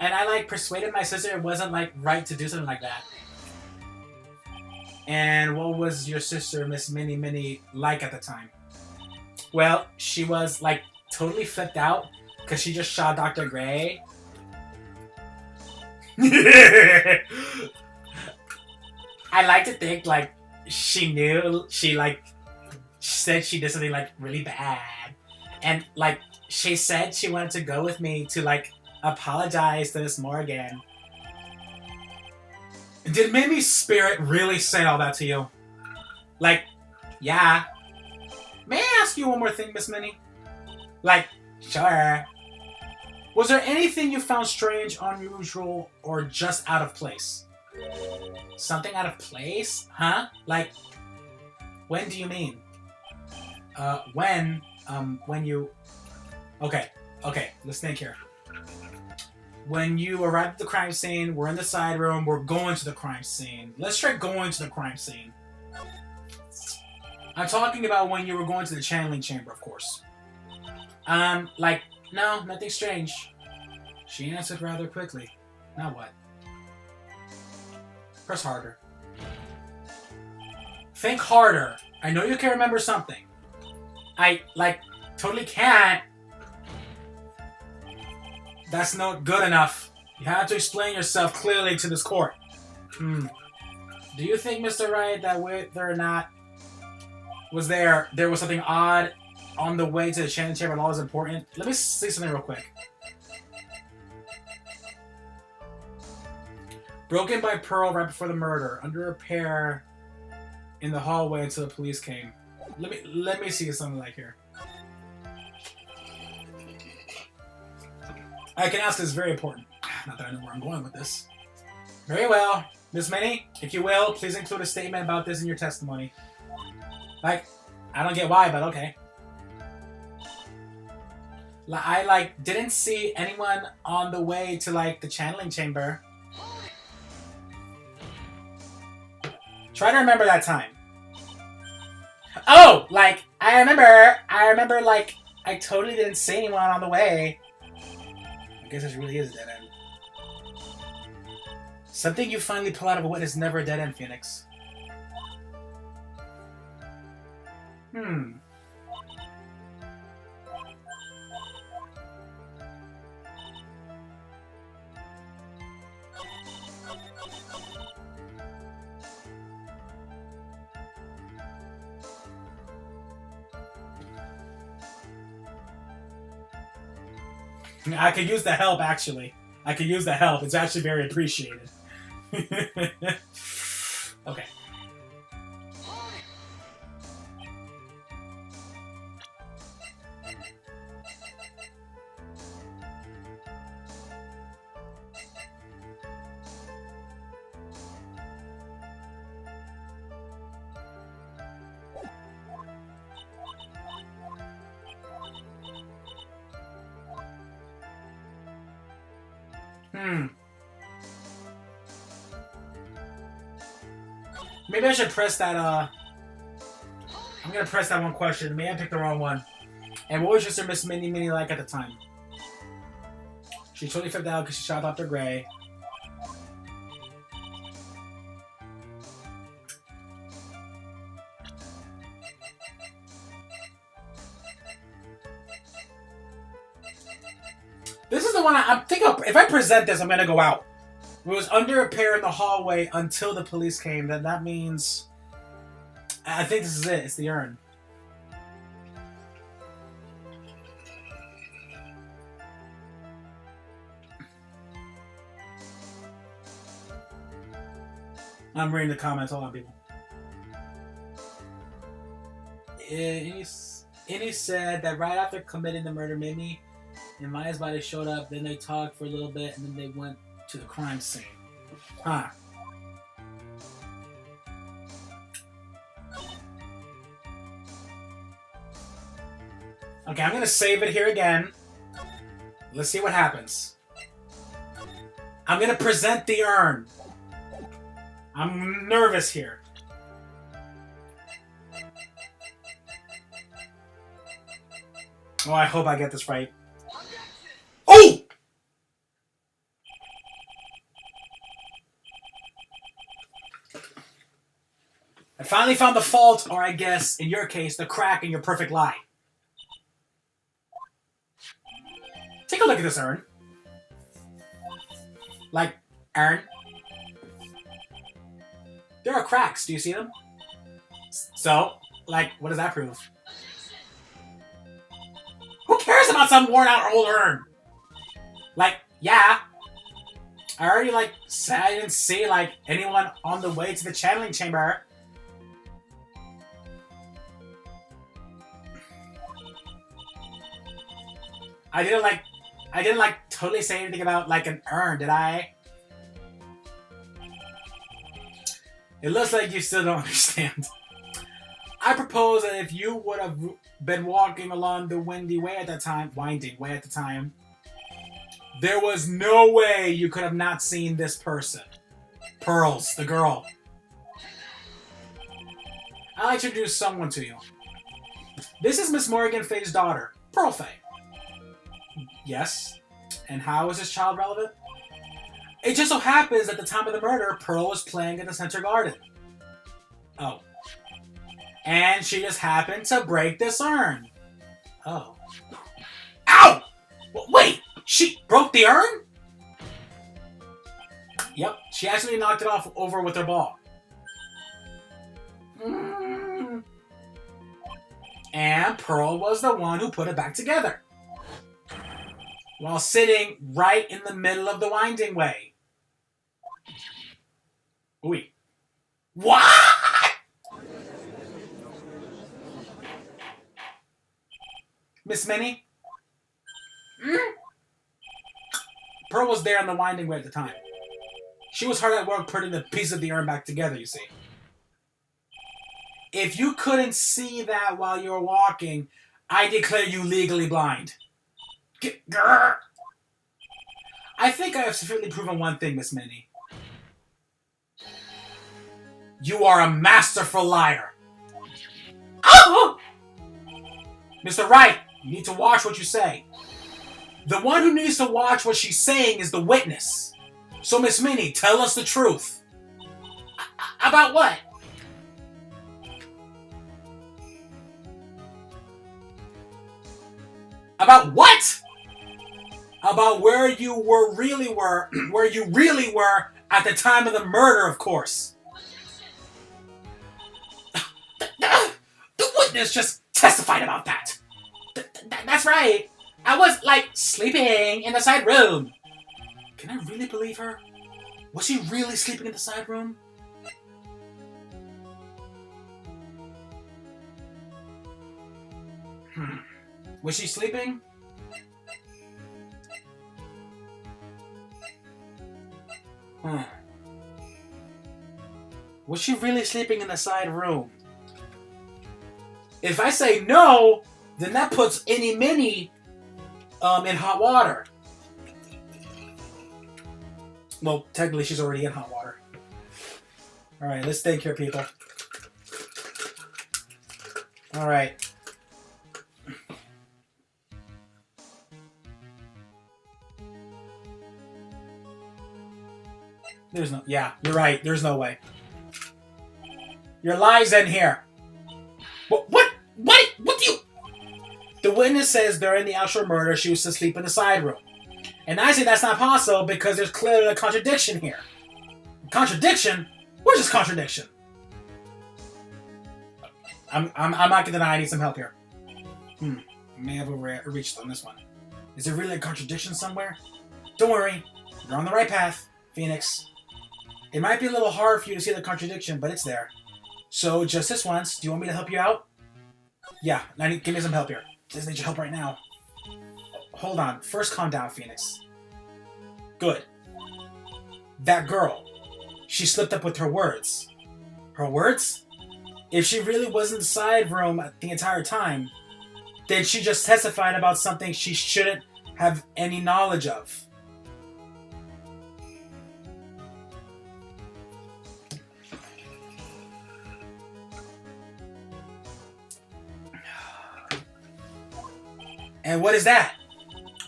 And I, like, persuaded my sister it wasn't, like, right to do something like that. And what was your sister, Miss Minnie, like at the time? Well, she was, like, totally flipped out because she just shot Dr. Gray. I like to think, like, she knew, she said she did something, like, really bad. And, like, she said she wanted to go with me to, like, apologize to Miss Morgan. Did Mimi's spirit really say all that to you? Like, yeah. May I ask you one more thing, Miss Minnie? Like, sure. Was there anything you found strange, unusual, or just out of place? Something out of place? Huh? Like, when do you mean? When you... Okay, let's think here. When you arrive at the crime scene, we're in the side room, we're going to the crime scene. Let's try going to the crime scene. I'm talking about when you were going to the channeling chamber, of course. Like, no, nothing strange. She answered rather quickly. Now what? Press harder. Think harder. I know you can remember something. I, like, totally can't. That's not good enough. You have to explain yourself clearly to this court. Do you think, Mr. Wright, that whether or not there was something odd on the way to the channeling chamber at all is important? Let me see something real quick. Broken by Pearl right before the murder, under repair in the hallway until the police came. Let me see something like here. I can ask this, very important. Not that I know where I'm going with this. Very well. Miss Minnie, if you will, please include a statement about this in your testimony. Like, I don't get why, but okay. I, didn't see anyone on the way to, the channeling chamber. Try to remember that time. Oh, I remember, I totally didn't see anyone on the way. I guess this really is a dead end. Something you finally pull out of a wit is never a dead end, Phoenix. I could use the help, actually. I could use the help. It's actually very appreciated. Okay. Maybe I should press that, I'm gonna press that one question. Maybe I picked the wrong one. And what was your Miss Minnie like at the time? She totally flipped out because she shot Dr. Gray. This is the one I'm thinking of. If I present this, I'm gonna go out. It was under repair in the hallway until the police came. That means... I think this is it. It's the urn. I'm reading the comments. Hold on, people. He said that right after committing the murder, Mimi and Maya's body showed up. Then they talked for a little bit, and then they went to the crime scene. Huh. Okay, I'm gonna save it here again. Let's see what happens. I'm gonna present the urn. I'm nervous here. Oh, I hope I get this right. Oh! I finally found the fault, or I guess, in your case, the crack in your perfect lie. Take a look at this urn. Urn. There are cracks. Do you see them? So, what does that prove? Who cares about some worn-out old urn? Yeah. I already, said I didn't see, anyone on the way to the channeling chamber. I didn't totally say anything about an urn, did I? It looks like you still don't understand. I propose that if you would have been walking along the winding way at the time, There was no way you could have not seen this person. Pearls, the girl. I'd like to introduce someone to you. This is Miss Morgan Faye's daughter, Pearl Faye. Yes. And how is this child relevant? It just so happens at the time of the murder, Pearl was playing in the center garden. Oh. And she just happened to break this urn. Oh. Ow! Wait! She broke the urn? Yep. She actually knocked it off over with her ball. And Pearl was the one who put it back together. While sitting right in the middle of the winding way. Wait. What? Miss Minnie? Pearl was there in the winding way at the time. She was hard at work putting the piece of the urn back together, you see. If you couldn't see that while you were walking, I declare you legally blind. I think I have sufficiently proven one thing, Miss Minnie. You are a masterful liar. Oh! Mr. Wright, you need to watch what you say. The one who needs to watch what she's saying is the witness. So, Miss Minnie, tell us the truth. About what? About what? About where you really were at the time of the murder, of course. The witness just testified about that. That's right. I was, sleeping in the side room. Can I really believe her? Was she really sleeping in the side room? Was she sleeping? Was she really sleeping in the side room? If I say no, then that puts any Minnie in hot water. Well, technically she's already in hot water. Alright, let's think here, people. Alright. There's no... Yeah, you're right. There's no way. Your lies in here. What do you... The witness says during the actual murder she was asleep in the side room. And I say that's not possible because there's clearly a contradiction here. Contradiction? Where's this contradiction? I'm not gonna deny I need some help here. May have overreached on this one. Is there really a contradiction somewhere? Don't worry. You're on the right path, Phoenix. It might be a little hard for you to see the contradiction, but it's there. So, just this once, do you want me to help you out? Yeah, give me some help here. I need your help right now. Hold on. First, calm down, Phoenix. Good. That girl. She slipped up with her words. Her words? If she really was in the side room the entire time, then she just testified about something she shouldn't have any knowledge of. And what is that?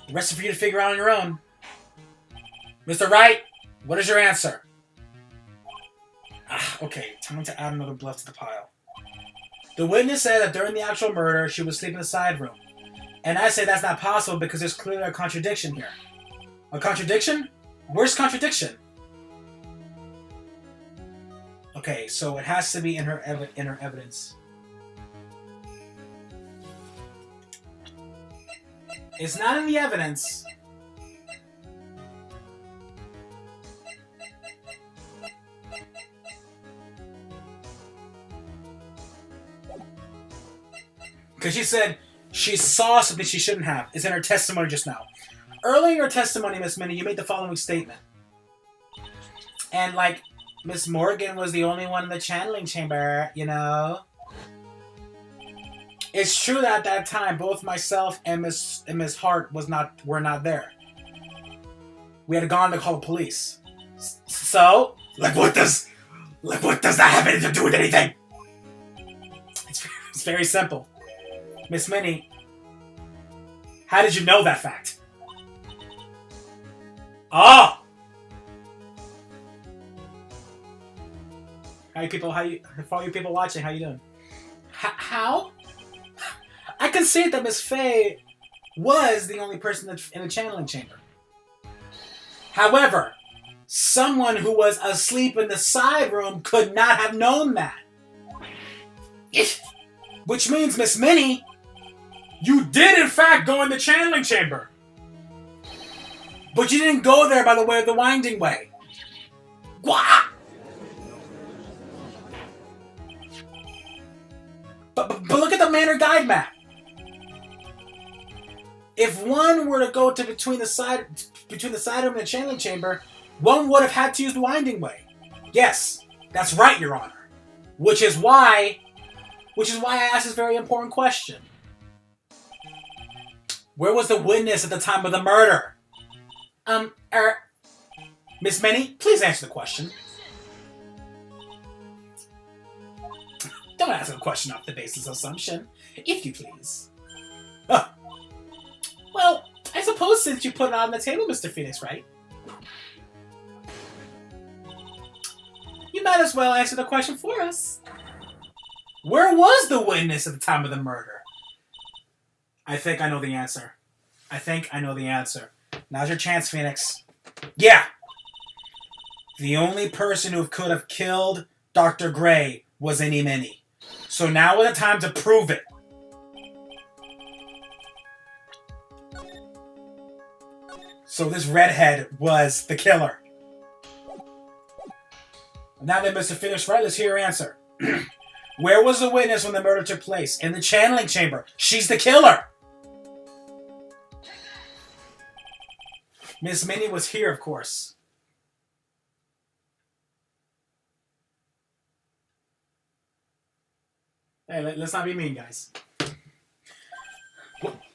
The rest is for you to figure out on your own. Mr. Wright, what is your answer? Okay, time to add another bluff to the pile. The witness said that during the actual murder, she was sleeping in the side room. And I say that's not possible because there's clearly a contradiction here. A contradiction? Where's contradiction? Okay, so it has to be in her evidence. It's not in the evidence. Because she said she saw something she shouldn't have. It's in her testimony just now. Earlier in your testimony, Miss Minnie, you made the following statement. And, Miss Morgan was the only one in the channeling chamber, you know? It's true that at that time, both myself and Miss Hart were not there. we had gone to call the police. So, like what does that have anything to do with anything? It's very simple. Miss Minnie, how did you know that fact? Oh! For all you people watching, how you doing? How? I can see that Miss Faye was the only person in the channeling chamber. However, someone who was asleep in the side room could not have known that. Which means, Miss Minnie, you did in fact go in the channeling chamber. But you didn't go there by the way of the winding way. Wah! But look at the Manor Guide map. If one were to go to between the side room and the channeling chamber, one would have had to use the winding way. Yes, that's right, Your Honor. Which is why I asked this very important question. Where was the witness at the time of the murder? Miss Minnie, please answer the question. Don't ask a question off the basis of assumption, if you please. Well, I suppose since you put it on the table, Mr. Phoenix, right? You might as well answer the question for us. Where was the witness at the time of the murder? I think I know the answer. Now's your chance, Phoenix. Yeah! The only person who could have killed Dr. Gray was Innie Minnie. So now is the time to prove it. So this redhead was the killer. Now that Mr. Phoenix right, let's hear your answer. Where was the witness when the murder took place? In the channeling chamber. She's the killer. Miss Minnie was here, of course. Hey, let's not be mean, guys.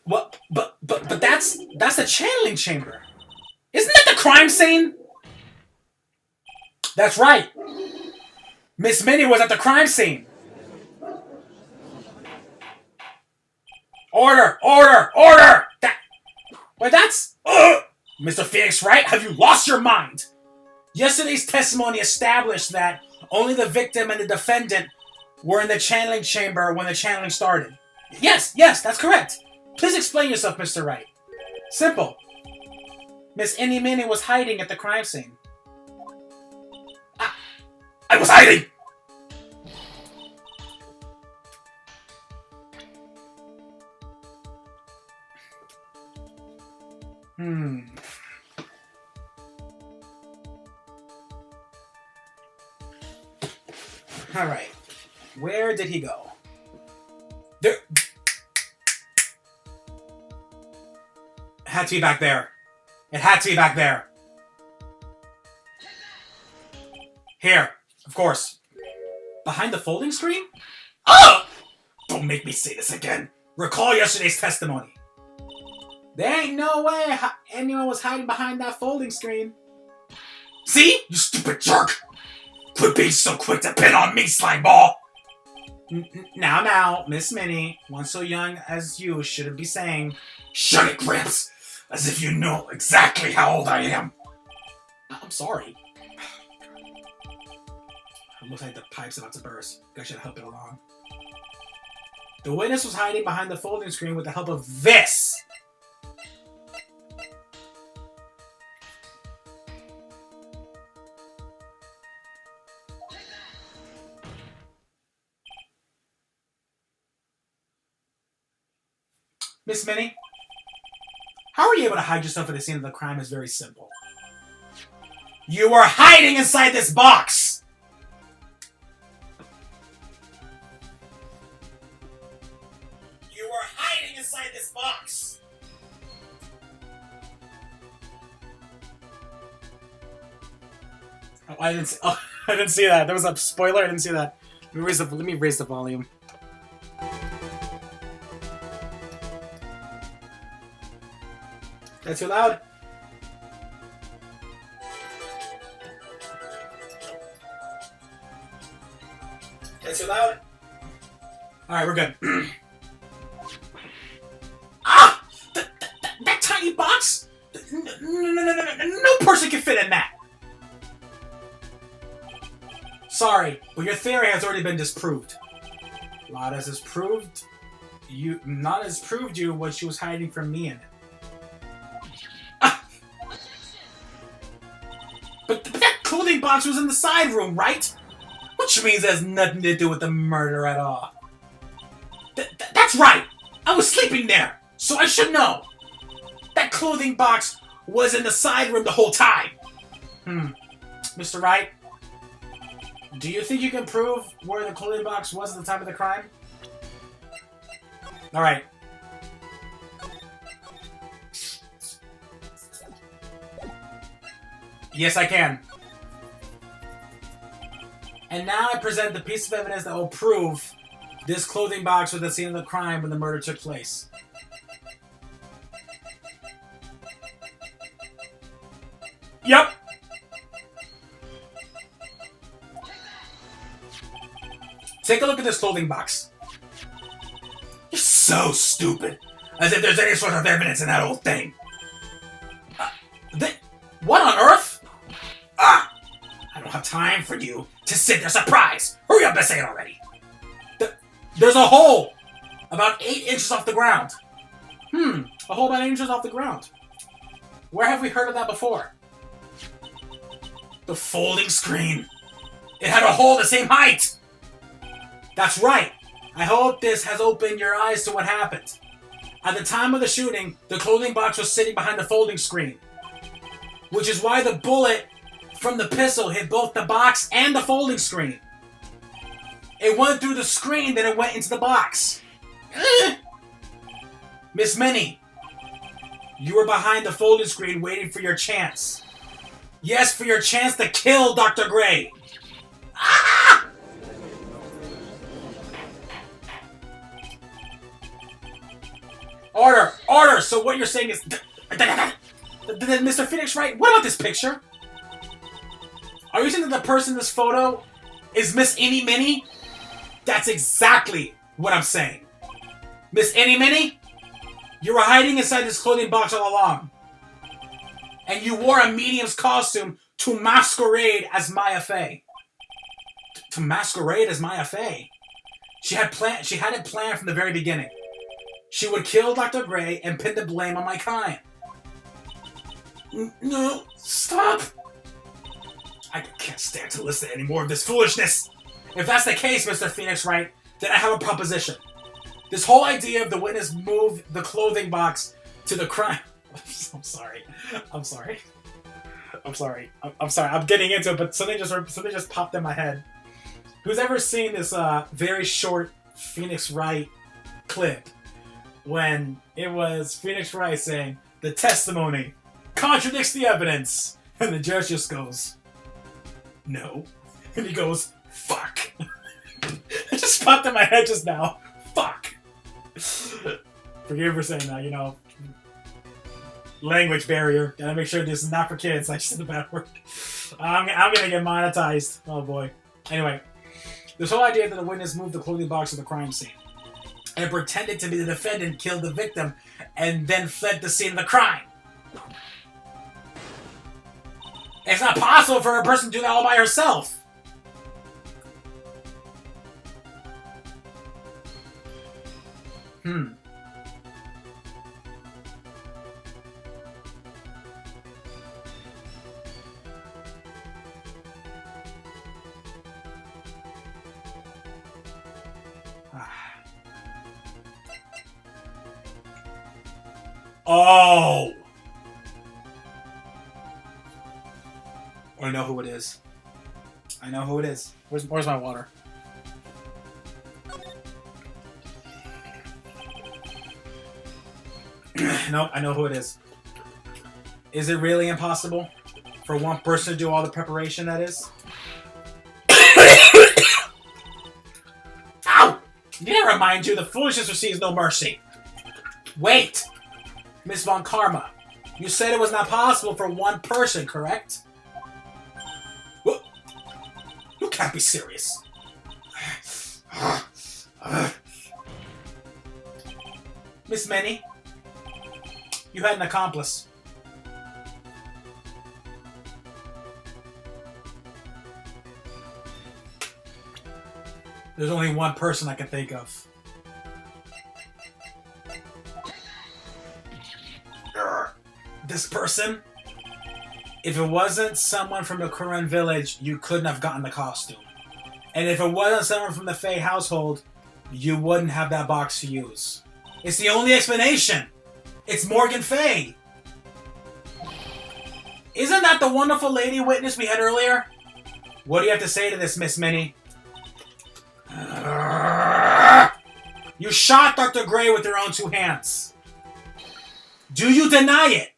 What? But that's the channeling chamber. Isn't that the crime scene? That's right. Miss Minnie was at the crime scene. Order! That's... Mr. Phoenix Wright, have you lost your mind? Yesterday's testimony established that only the victim and the defendant were in the channeling chamber when the channeling started. Yes, that's correct. Please explain yourself, Mr. Wright. Simple. Miss Innie Minnie was hiding at the crime scene. I was hiding! Alright. Where did he go? There... It had to be back there. Here, of course. Behind the folding screen? Oh! Don't make me say this again. Recall yesterday's testimony. There ain't no way anyone was hiding behind that folding screen. See? You stupid jerk! Quit being so quick to pin on me, slimeball! Now, Miss Minnie, one so young as you shouldn't be saying, "Shut it, Gramps!" As if you know exactly how old I am. I'm sorry. It looks like the pipe's about to burst. I should help it along. The witness was hiding behind the folding screen with the help of this. Miss Minnie, how are you able to hide yourself at the scene of the crime is very simple. You were hiding inside this box! You were hiding inside this box! Oh, I didn't see that. There was a spoiler. I didn't see that. Let me raise the volume. That's too loud. too loud? Alright, we're good. Ah! That tiny box? No person can fit in that! Sorry, but your theory has already been disproved. Lada's has proved you. Nada's proved you what she was hiding from me in it. Ah! But that clothing box was in the side room, right? Which means it has nothing to do with the murder at all. That's right! I was sleeping there, so I should know. That clothing box was in the side room the whole time. Mr. Wright, do you think you can prove where the clothing box was at the time of the crime? Alright. Yes, I can. And now I present the piece of evidence that will prove this clothing box was the scene of the crime when the murder took place. Yep. Take a look at this clothing box. You're so stupid. As if there's any sort of evidence in that old thing. What on earth? I don't have time for you to sit there. Surprise! Hurry up and say it already. There's a hole about 8 inches off the ground. A hole about 8 inches off the ground. Where have we heard of that before? The folding screen. It had a hole the same height. That's right. I hope this has opened your eyes to what happened. At the time of the shooting, the clothing box was sitting behind the folding screen. Which is why the bullet from the pistol hit both the box and the folding screen. It went through the screen, then it went into the box. Miss Minnie, you were behind the folding screen waiting for your chance. Yes, for your chance to kill Dr. Gray. Ah! Order! Order! So what you're saying is... Mr. Phoenix Wright, what about this picture? Are you saying that the person in this photo is Miss Any Minnie? That's exactly what I'm saying. Miss Any Minnie, you were hiding inside this clothing box all along. And you wore a medium's costume to masquerade as Maya Fey. To masquerade as Maya Fey? She had it planned from the very beginning. She would kill Dr. Gray and pin the blame on my kind. No, stop! I can't stand to listen to any more of this foolishness. If that's the case, Mr. Phoenix Wright, then I have a proposition. This whole idea of the witness moved the clothing box to the crime... I'm sorry. I'm sorry. I'm getting into it, but something just popped in my head. Who's ever seen this very short Phoenix Wright clip when it was Phoenix Wright saying, "The testimony contradicts the evidence," and the judge just goes, "No," and he goes, "Fuck." It just popped in my head just now. Fuck. Forgive me for saying that, you know. Language barrier. Gotta make sure this is not for kids. I just said the bad word. I'm gonna get monetized. Oh boy. Anyway, this whole idea that the witness moved the clothing box to the crime scene and pretended to be the defendant, killed the victim, and then fled the scene of the crime. It's not possible for a person to do that all by herself. Oh! I know who it is. I know who it is. Where's my water? Nope, I know who it is. Is it really impossible for one person to do all the preparation that is? Ow! Need I remind you, the foolishness receives no mercy. Wait! Miss Von Karma, you said it was not possible for one person, correct? What? You can't be serious. Miss Minnie, you had an accomplice. There's only one person I can think of. This person? If it wasn't someone from the Korean village, you couldn't have gotten the costume. And if it wasn't someone from the Fae household, you wouldn't have that box to use. It's the only explanation! It's Morgan Faye! Isn't that the wonderful lady witness we had earlier? What do you have to say to this, Miss Minnie? You shot Dr. Gray with your own two hands. Do you deny it?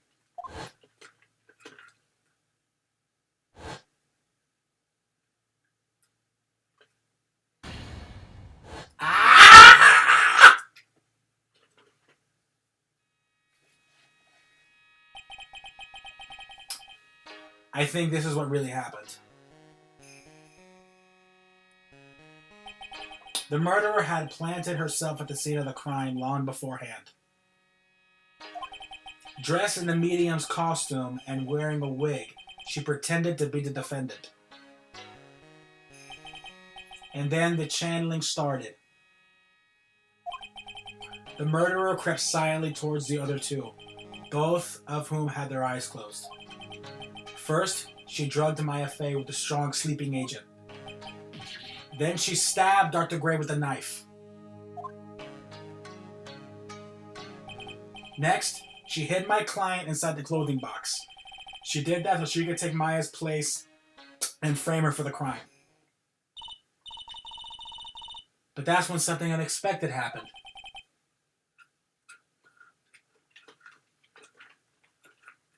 I think this is what really happened. The murderer had planted herself at the scene of the crime long beforehand. Dressed in the medium's costume and wearing a wig, she pretended to be the defendant. And then the channeling started. The murderer crept silently towards the other two, both of whom had their eyes closed. First, she drugged Maya Fey with a strong sleeping agent. Then she stabbed Dr. Gray with a knife. Next, she hid my client inside the clothing box. She did that so she could take Maya's place and frame her for the crime. But that's when something unexpected happened.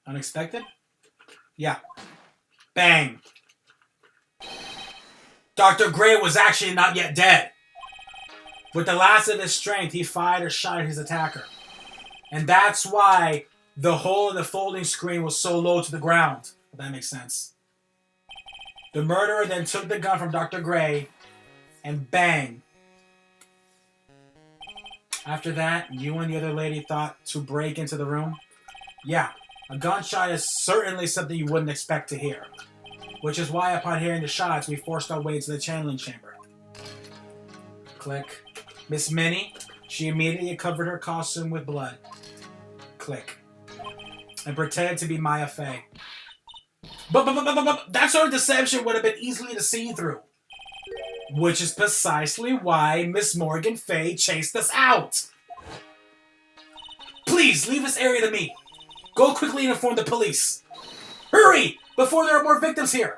Unexpected? Yeah. Bang. Dr. Gray was actually not yet dead. With the last of his strength, he fired a shot at his attacker. And that's why the hole in the folding screen was so low to the ground. If that makes sense. The murderer then took the gun from Dr. Gray and bang. After that, you and the other lady thought to break into the room? Yeah. A gunshot is certainly something you wouldn't expect to hear. Which is why upon hearing the shots, we forced our way to the channeling chamber. Click. Miss Minnie, she immediately covered her costume with blood. Click. And pretended to be Maya Fey. But that sort of deception would have been easily to see through. Which is precisely why Miss Morgan Fey chased us out. Please, leave this area to me. Go quickly and inform the police. Hurry! Before there are more victims here!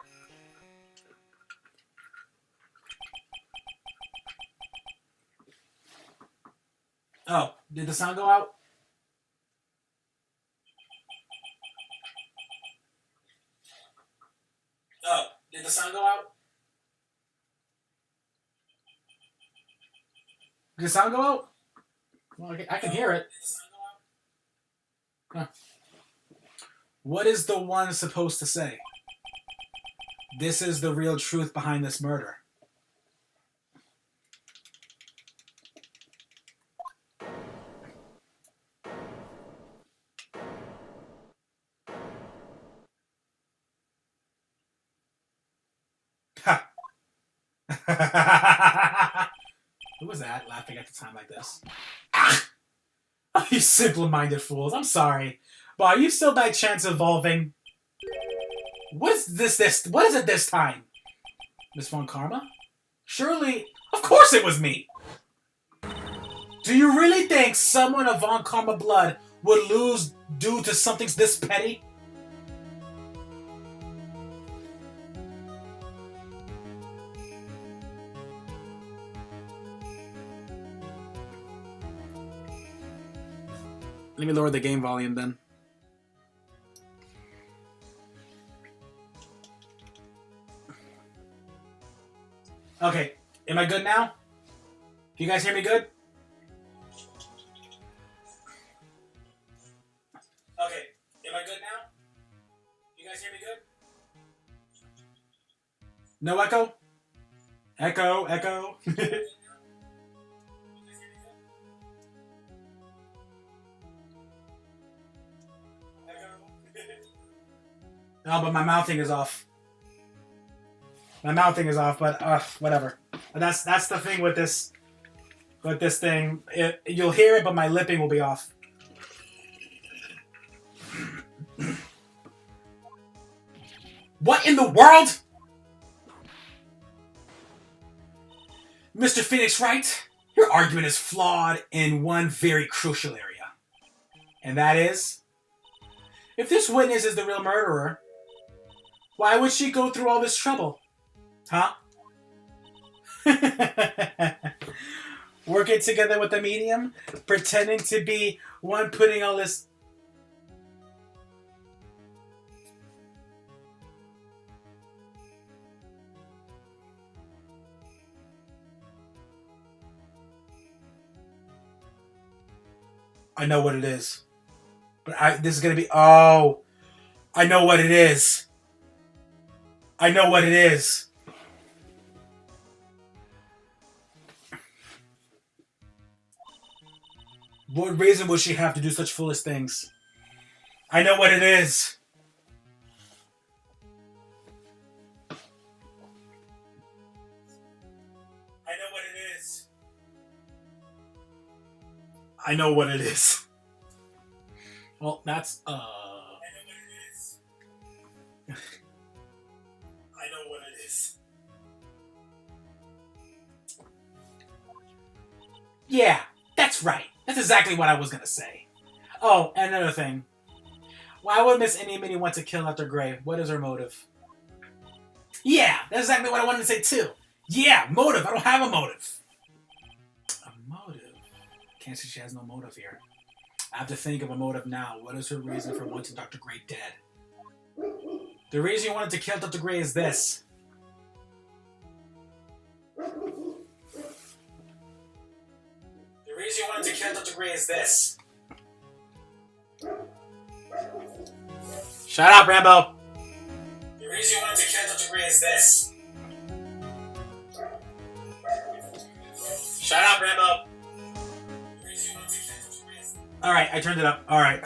Oh, did the sound go out? Oh, did the sound go out? Did the sound go out? Well, I can hear it. Huh. What is the one supposed to say? This is the real truth behind this murder. Ha! Who was that laughing at the time like this? Ah! Oh, you simple-minded fools. I'm sorry. But are you still by chance evolving? What is this? What is it this time? Miss Von Karma? Surely... Of course it was me! Do you really think someone of Von Karma blood would lose due to something this petty? Let me lower the game volume then. Okay, am I good now? Can you guys hear me good? Okay, am I good now? You guys hear me good? No echo? Echo, echo. No, but my mouthing is off. My mouthing is off, but whatever. That's the thing with this thing. You'll hear it, but my lipping will be off. What in the world? Mr. Phoenix Wright, your argument is flawed in one very crucial area. And that is, if this witness is the real murderer, why would she go through all this trouble? Huh? Working together with the medium? Pretending to be one putting all this... I know what it is. But this is going to be... Oh! I know what it is. I know what it is. What reason would she have to do such foolish things? I know what it is. I know what it is. I know what it is. Well, that's, I know what it is. I know what it is. Yeah, that's right. That's exactly what I was gonna say. Oh, and another thing. Why would Miss Innie Minnie want to kill Dr. Gray? What is her motive? Yeah, that's exactly what I wanted to say too. Yeah, motive. I don't have a motive. A motive? Can't say she has no motive here. I have to think of a motive now. What is her reason for wanting Dr. Gray dead? The reason you wanted to kill Dr. Gray is this. The reason you wanted to kill Dr. Gray is this. Shut up, Rambo! The reason you wanted to kill Dr. Gray is this. Shut up, Rambo! The reason you wanted to kill Dr. Gray is this. Alright, I turned it up. Alright.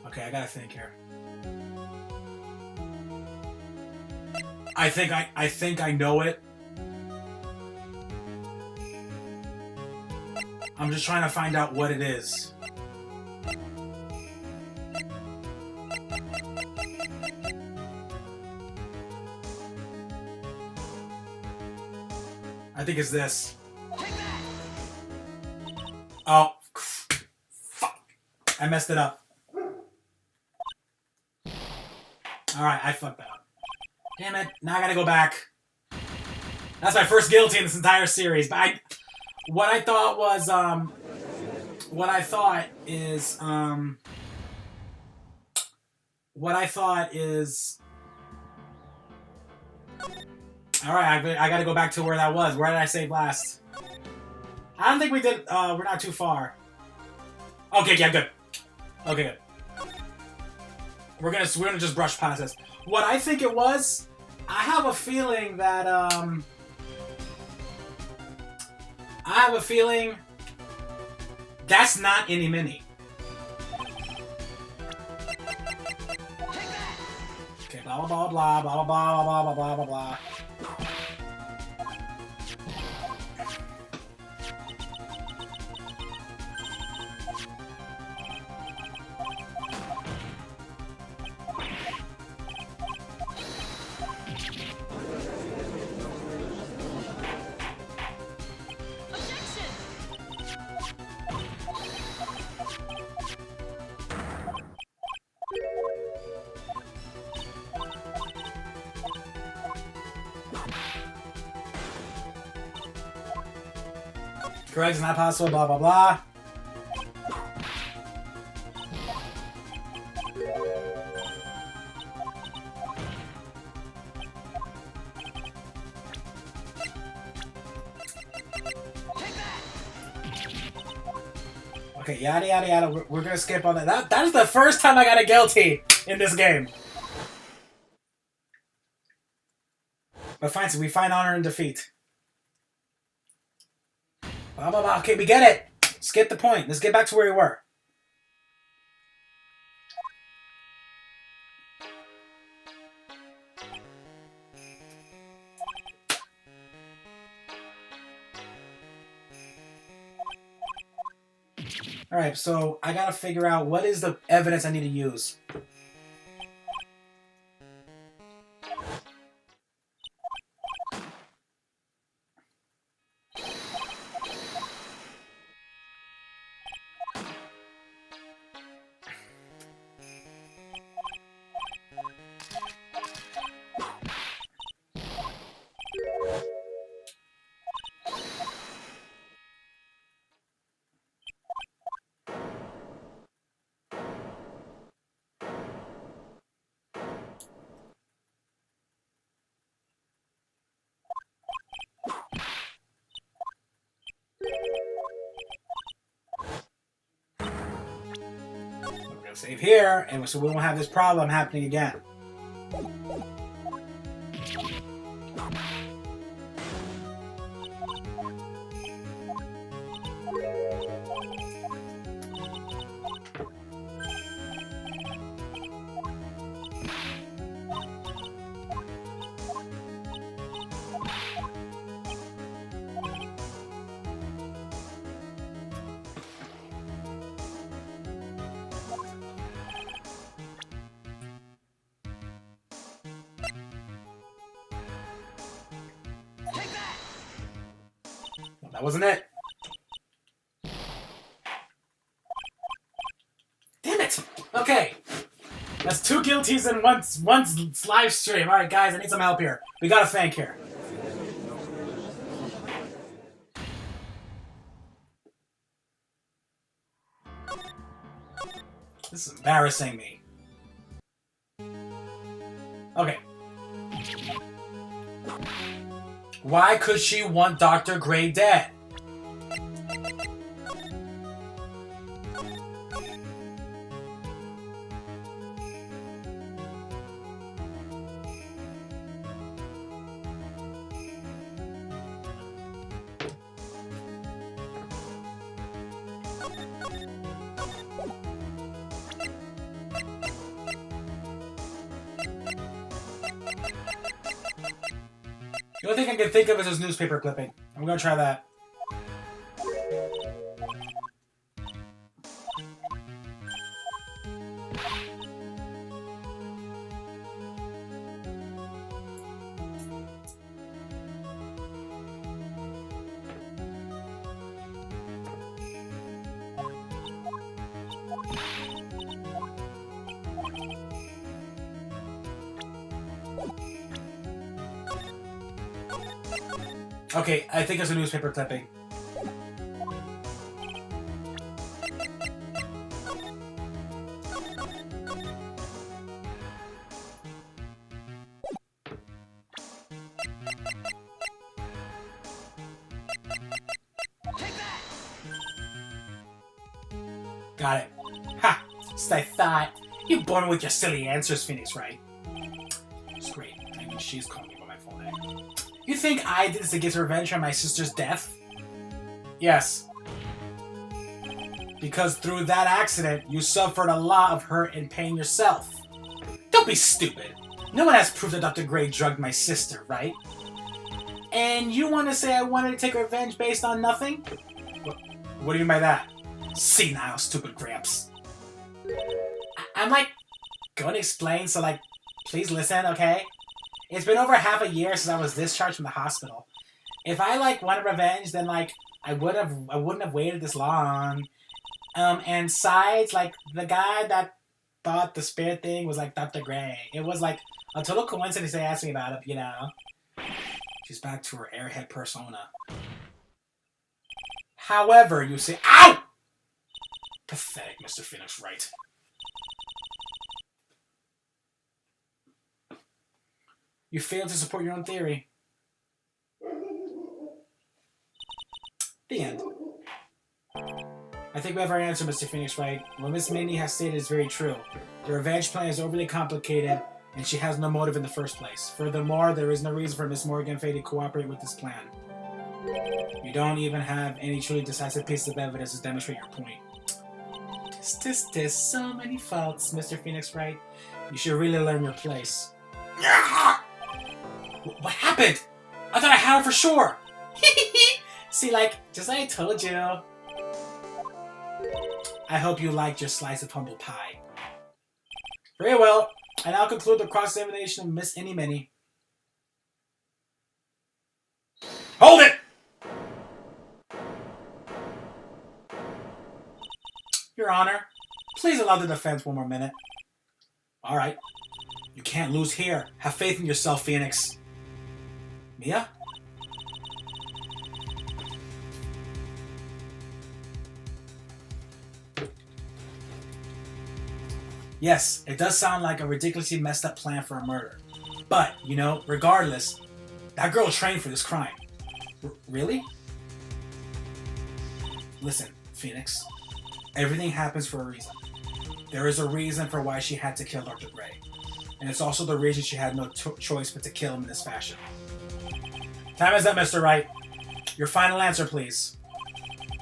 Okay, I gotta think here. I think I know it. I'm just trying to find out what it is. I think it's this. Oh, fuck. I messed it up. Alright, I fucked that up. Damn it, now I gotta go back. That's my first guilty in this entire series, but what I thought is, alright, I gotta go back to where that was. Where did I save last? I don't think we did, we're not too far. Okay, yeah, good. Okay, good. We're gonna just brush past this. What I think it was, I have a feeling that, that's not Innie Minnie. Okay, blah, blah, blah, blah, blah, blah, blah, blah, blah, blah, blah. Correct, it's not possible, blah, blah, blah. Okay, yada yada yada. We're gonna skip on that. That is the first time I got a guilty in this game. But fine, so we find honor in defeat. Blah blah blah. Okay, we get it. Skip the point. Let's get back to where we were. Alright, so I gotta figure out what is the evidence I need to use. We're gonna save here, and so we won't have this problem happening again. Well, that wasn't it. Damn it! Okay. That's 2 guilties in one live stream. Alright, guys, I need some help here. We got a thank here. This is embarrassing me. Okay. Why could she want Dr. Gray dead? The only thing I can think of is this newspaper clipping. I'm gonna try that. Okay, I think it's a newspaper clipping. Got it. Ha! Just I thought. You're born with your silly answers, Phoenix, right? It's great. I mean, she's calling me by my full name. You think I did this to get revenge on my sister's death? Yes. Because through that accident, you suffered a lot of hurt and pain yourself. Don't be stupid. No one has proof that Dr. Gray drugged my sister, right? And you want to say I wanted to take revenge based on nothing? What do you mean by that? Senile, stupid Gramps. I'm like, going to explain, so like, please listen, okay? It's been over half a year since I was discharged from the hospital. If I like wanted revenge, then like I wouldn't have waited this long. And besides, like the guy that thought the spirit thing was like Dr. Gray. It was like a total coincidence they asked me about it, you know. She's back to her airhead persona. However, you say, ow! Pathetic, Mr. Phoenix Wright. You failed to support your own theory. The end. I think we have our answer, Mr. Phoenix Wright. What Miss Minnie has stated is very true. The revenge plan is overly complicated, and she has no motive in the first place. Furthermore, there is no reason for Miss Morgan Fay to cooperate with this plan. You don't even have any truly decisive pieces of evidence to demonstrate your point. So many faults, Mr. Phoenix Wright. You should really learn your place. What happened? I thought I had her for sure. See, just like I told you. I hope you liked your slice of humble pie. Very well. I now conclude the cross-examination of Miss Any Minnie. Hold it! Your Honor, please allow the defense one more minute. All right. You can't lose here. Have faith in yourself, Phoenix. Mia? Yes, it does sound like a ridiculously messed up plan for a murder. But, regardless, that girl trained for this crime. Really? Listen, Phoenix. Everything happens for a reason. There is a reason for why she had to kill Dr. Gray. And it's also the reason she had no choice but to kill him in this fashion. Time is up, Mr. Wright. Your final answer, please.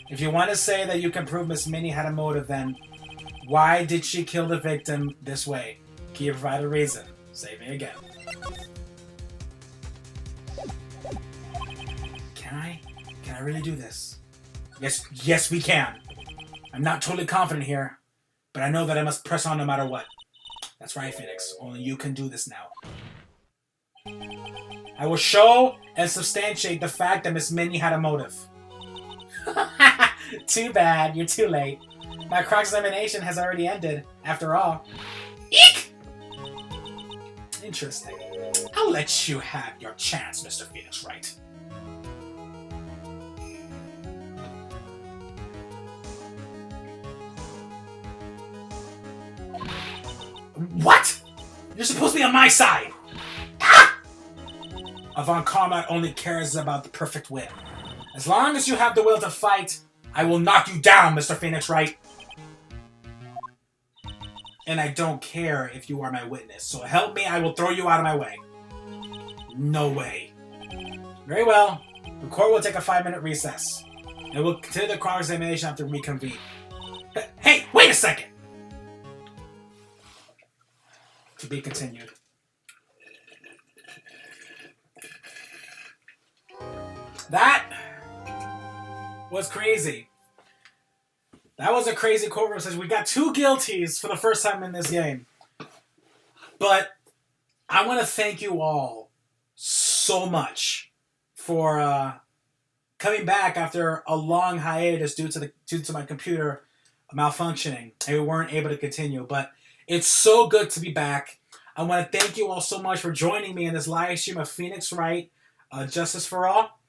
If you want to say that you can prove Miss Minnie had a motive, then why did she kill the victim this way? Can you provide a reason? Say me again. Can I really do this? Yes, we can. I'm not totally confident here, but I know that I must press on no matter what. That's right, Phoenix. Only you can do this now. I will show and substantiate the fact that Miss Minnie had a motive. Too bad. You're too late. My cross-examination has already ended, after all. Eek! Interesting. I'll let you have your chance, Mr. Phoenix Wright. What? You're supposed to be on my side! Ah! Avant Combat only cares about the perfect win. As long as you have the will to fight, I will knock you down, Mr. Phoenix Wright. And I don't care if you are my witness, so help me, I will throw you out of my way. No way. Very well. The court will take a 5-minute recess. And we'll continue the cross-examination after we reconvene. Hey, wait a second! To be continued. That was crazy. That was a crazy courtroom session. We got 2 guilties for the first time in this game. But I want to thank you all so much for coming back after a long hiatus due to my computer malfunctioning, and we weren't able to continue. But it's so good to be back. I want to thank you all so much for joining me in this live stream of Phoenix Wright, Justice for All.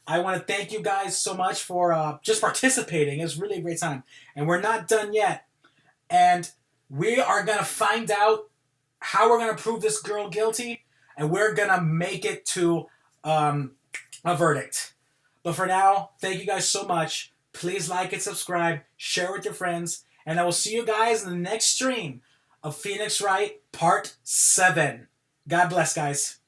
I want to thank you guys so much for just participating. It was really a great time. And we're not done yet. And we are going to find out how we're going to prove this girl guilty. And we're going to make it to a verdict. But for now, thank you guys so much. Please like and subscribe. Share with your friends. And I will see you guys in the next stream of Phoenix Wright Part 7. God bless, guys.